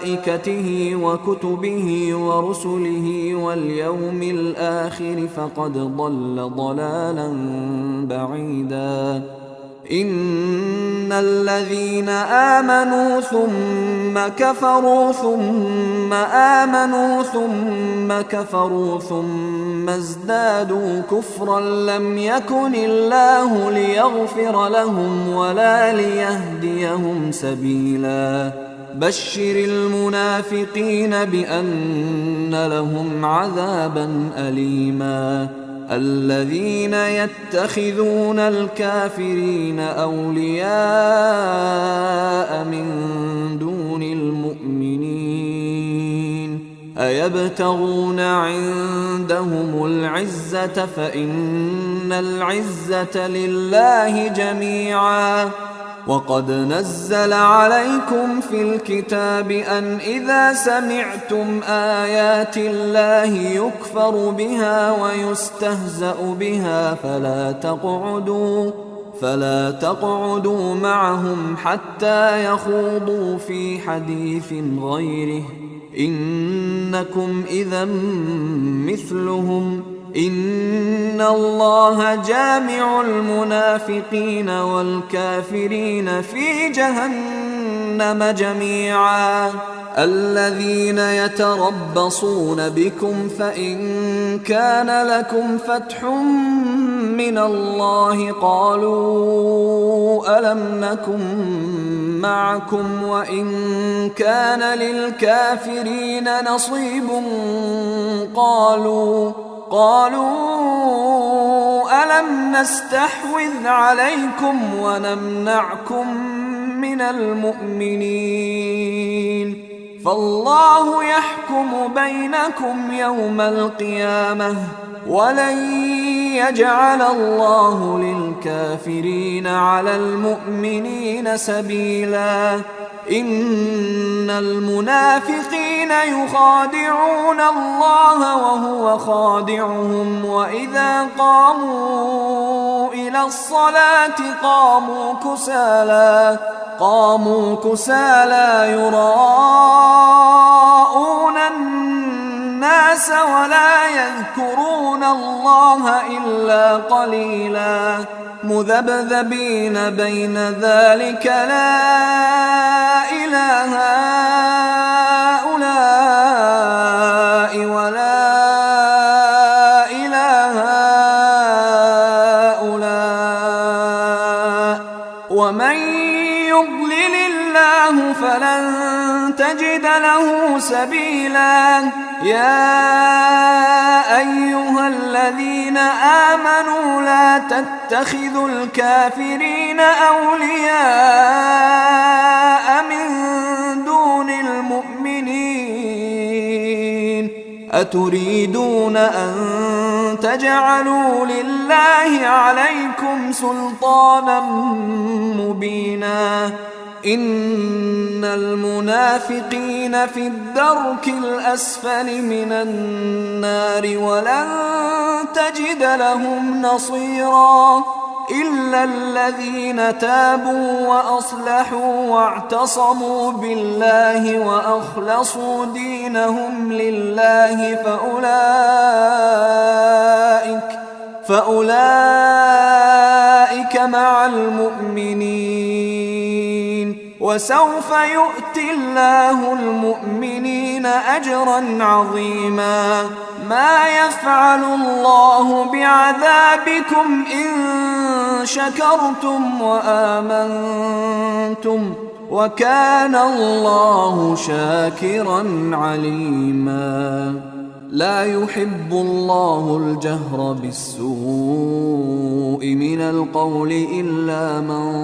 وملائكته وكتبه ورسله واليوم الآخر فقد ضل ضلالا بعيدا. إن الذين آمنوا ثم كفروا ثم آمنوا ثم كفروا ثم ازدادوا كفرا لم يكن الله ليغفر لهم ولا ليهديهم سبيلا. بشر المنافقين بأن لهم عذابا أليما. الذين يتخذون الكافرين أولياء من دون المؤمنين أيبتغون عندهم العزة فإن العزة لله جميعا. وقد نزل عليكم في الكتاب أن إذا سمعتم آيات الله يكفر بها ويستهزأ بها فلا تقعدوا معهم حتى يخوضوا في حديث غيره إنكم إذا مثلهم. إن الله جامع المنافقين والكافرين في جهنم جميعا. الذين يتربصون بكم فإن كان لكم فتح من الله قالوا ألم نكن معكم وإن كان للكافرين نصيب قالوا ألم نستحوذ عليكم ونمنعكم من المؤمنين فالله يحكم بينكم يوم القيامة ولن يجعل الله للكافرين على المؤمنين سبيلا. إن المنافقين يخادعون الله وهو خادعهم وإذا قاموا إلى الصلاة قاموا كسالى يراءون الناس ولا يذكرون الله إلا قليلا. مذبذبين بين ذلك لا إله هؤلاء ولا إله هؤلاء ومن يضلل الله فلن تجد له سبيلا. يا أيها الذين آمنوا لا تتخذوا الكافرين أولياء من دون المؤمنين أتريدون أن تجعلوا لله عليكم سلطانا مبينا. إن المنافقين في الدرك الأسفل من النار ولن تجد لهم نصيرا إلا الذين تابوا وأصلحوا واعتصموا بالله وأخلصوا دينهم لله فأولئك مع المؤمنين وسوف يؤتي الله المؤمنين أجرا عظيما. ما يفعل الله بعذابكم إن شكرتم وآمنتم وكان الله شاكرا عليما. لا يحب الله الجهر بالسوء من القول إلا من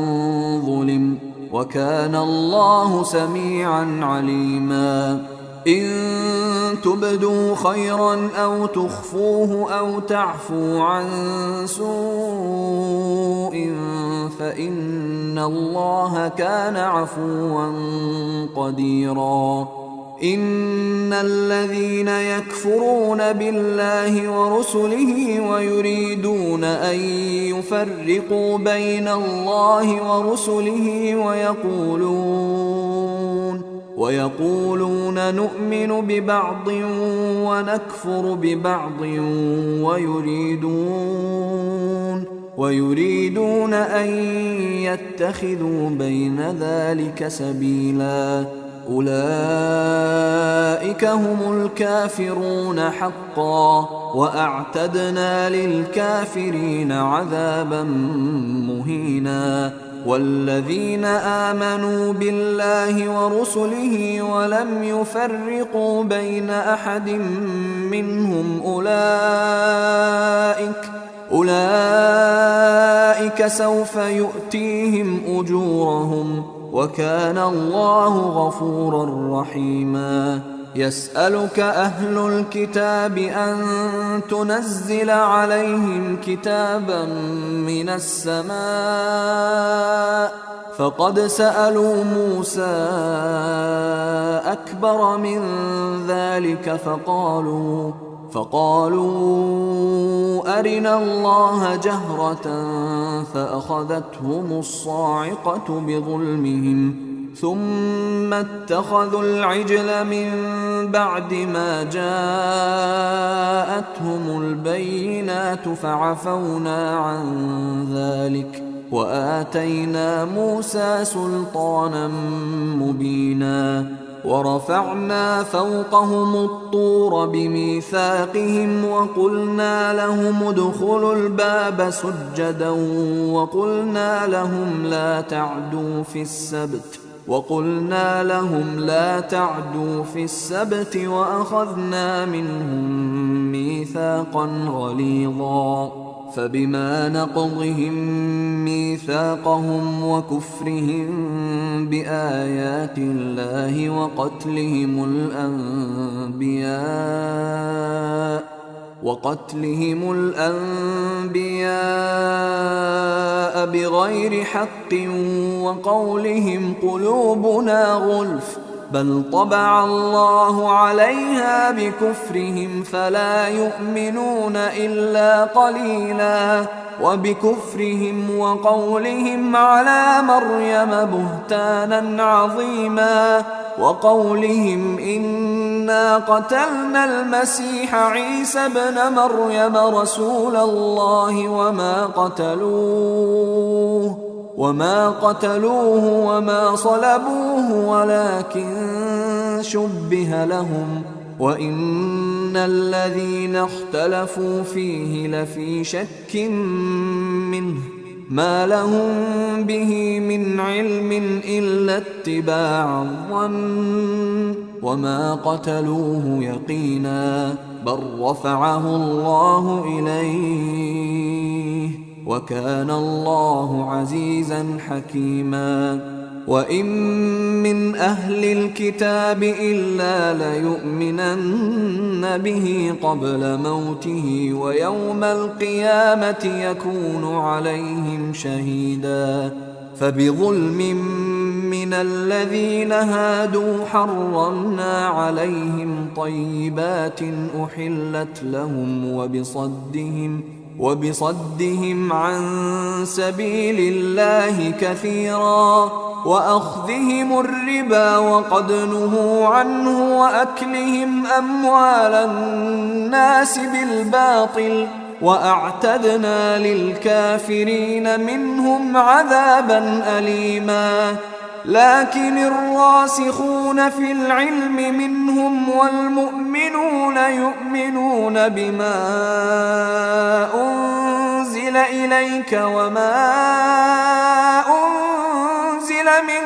ظلم وكان الله سميعا عليما. إن تبدوا خيرا أو تخفوه أو تعفوا عن سوء فإن الله كان عفوا قديرا. إن الذين يكفرون بالله ورسله ويريدون أن يفرقوا بين الله ورسله ويقولون نؤمن ببعض ونكفر ببعض ويريدون أن يتخذوا بين ذلك سبيلا أولئك هم الكافرون حقا وأعتدنا للكافرين عذابا مهينا والذين آمنوا بالله ورسله ولم يفرقوا بين أحد منهم أولئك سوف يؤتيهم أجورهم وكان الله غفورا رحيما يسألك أهل الكتاب أن تنزل عليهم كتابا من السماء فقد سألوا موسى أكبر من ذلك فقالوا أرنا الله جهرة فأخذتهم الصاعقة بظلمهم ثم اتخذوا العجل من بعد ما جاءتهم البينات فعفونا عن ذلك وآتينا موسى سلطانا مبينا ورفعنا فوقهم الطور بميثاقهم وقلنا لهم ادخلوا الباب سجدا وقلنا لهم لا تعدوا في السبت وأخذنا منهم ميثاقا غليظا فبما نقضهم ميثاقهم وكفرهم بآيات الله وقتلهم الأنبياء بغير حق وقولهم قلوبنا غلف بل طبع الله عليها بكفرهم فلا يؤمنون إلا قليلا وبكفرهم وقولهم على مريم بهتانا عظيما وقولهم إنا قتلنا المسيح عيسى ابن مريم رسول الله وما قتلوه وما صلبوه ولكن شبه لهم وإن الذين اختلفوا فيه لفي شك منه ما لهم به من علم إلا اتباع الظن وما قتلوه يقينا بل رفعه الله إليه وكان الله عزيزا حكيما وإن من أهل الكتاب إلا ليؤمنن به قبل موته ويوم القيامة يكون عليهم شهيدا فبظلم من الذين هادوا حرمنا عليهم طيبات أحلت لهم وبصدهم عن سبيل الله كثيرا وأخذهم الربا وقد نهوا عنه وأكلهم أموال الناس بالباطل وأعتدنا للكافرين منهم عذابا أليما لكن الراسخون في العلم منهم والمؤمنون يؤمنون بما أنزل إليك وما أنزل من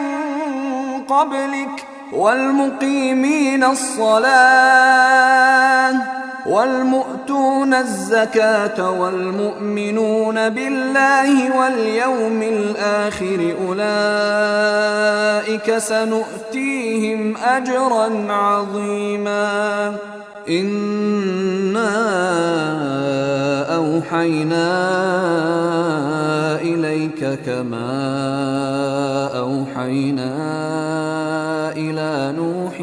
قبلك والمقيمين الصلاة والمؤتون الزكاة والمؤمنون بالله واليوم الآخر أولئك سنؤتيهم أجرا عظيما إنا أوحينا إليك كما أوحينا إلى نوح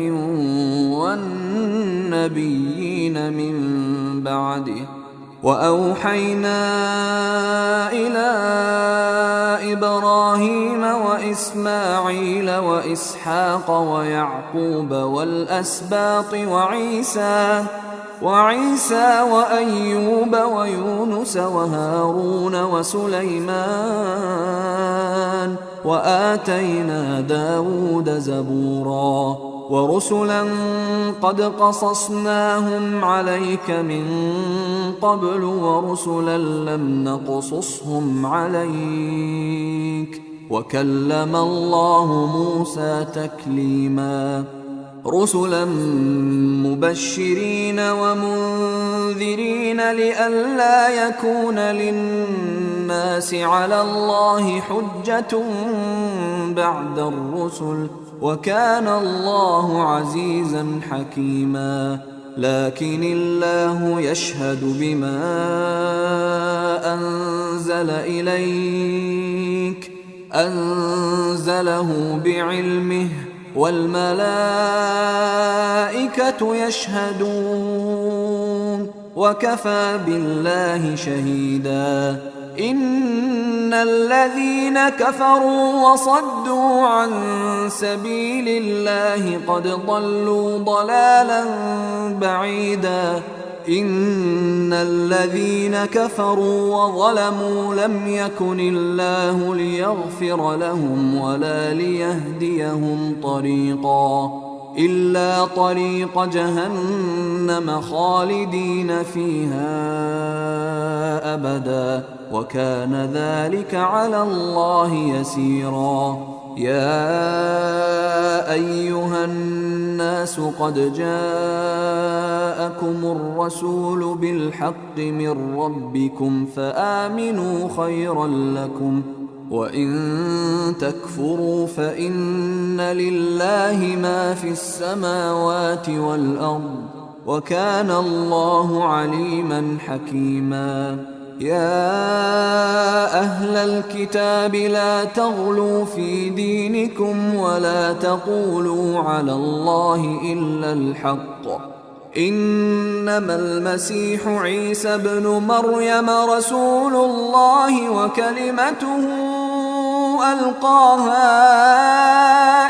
النبيين من بعده. وأوحينا إلى إبراهيم وإسماعيل وإسحاق ويعقوب والأسباط وعيسى وأيوب ويونس وهارون وسليمان وآتينا داود زبورا ورسلا قد قصصناهم عليك من قبل ورسلا لم نقصصهم عليك وكلم الله موسى تكليما رسلا مبشرين ومنذرين لئلا يكون للناس على الله حجة بعد الرسل وكان الله عزيزا حكيما. لكن الله يشهد بما أنزل إليك أنزله بعلمه والملائكة يشهدون وكفى بالله شهيدا. إن الذين كفروا وصدوا عن سبيل الله قد ضلوا ضلالا بعيدا. إن الذين كفروا وظلموا لم يكن الله ليغفر لهم ولا ليهديهم طريقا إلا طريق جهنم خالدين فيها أبدا وكان ذلك على الله يسيرا. يا أيها الناس قد جاءكم الرسول بالحق من ربكم فآمنوا خيرا لكم وإن تكفروا فإن لله ما في السماوات والأرض وكان الله عليما حكيما. يا أهل الكتاب لا تغلوا في دينكم ولا تقولوا على الله إلا الحق إنما المسيح عيسى ابن مريم رسول الله وكلمته ألقاها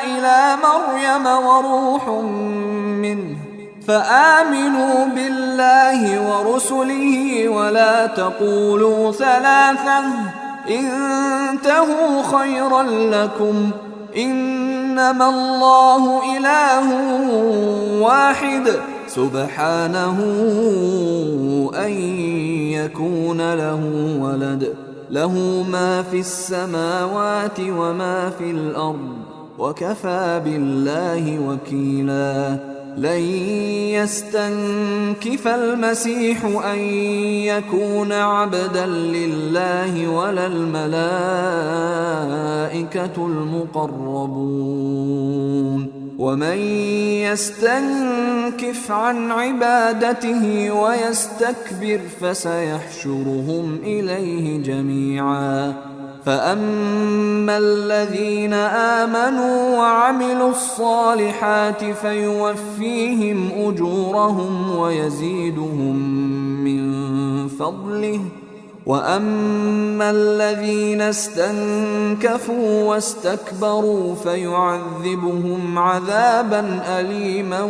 إلى مريم وروح منه فآمنوا بالله ورسله ولا تقولوا ثلاثة انتهوا خيرا لكم إنما الله إله واحد سبحانه أن يكون له ولد له ما في السماوات وما في الأرض وكفى بالله وكيلا. لن يستنكف المسيح أن يكون عبدا لله ولا الملائكة المقربون ومن يستنكف عن عبادته ويستكبر فسيحشرهم إليه جميعا. فأما الذين آمنوا وعملوا الصالحات فيوفيهم أجورهم ويزيدهم من فضله وأما الذين استنكفوا واستكبروا فيعذبهم عذابا أليما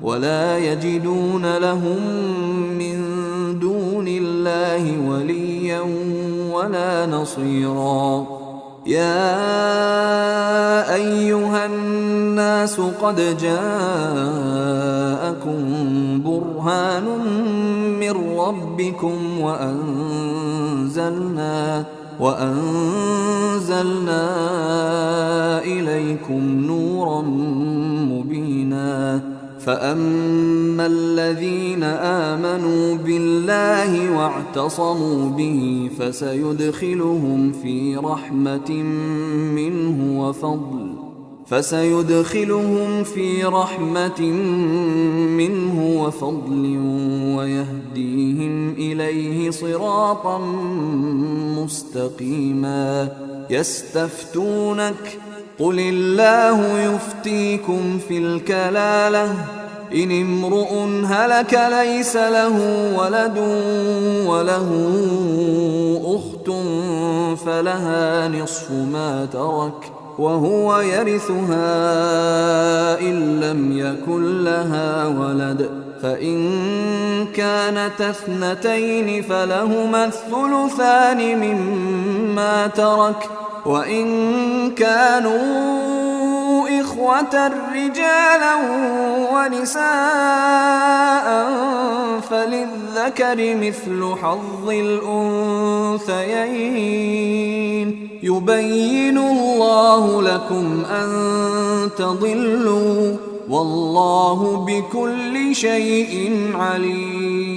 ولا يجدون لهم من دون الله وليا ولا نصيرا. يا أيها الناس قد جاءكم برهان من ربكم وأنزلنا إليكم نورا مبينا. فأما الذين آمنوا بالله واعتصموا به فسيدخلهم في رحمة منه وفضل ويهديهم إليه صراطا مستقيما. قل الله يفتيكم في الكلالة إن امرؤ هلك ليس له ولد وله أخت فلها نصف ما ترك وهو يرثها إن لم يكن لها ولد فإن كانت اثنتين فلهما الثلثان مما ترك وإن كانوا إخوة رجالا ونساء فللذكر مثل حظ الأنثيين يبين الله لكم أن تضلوا والله بكل شيء عليم.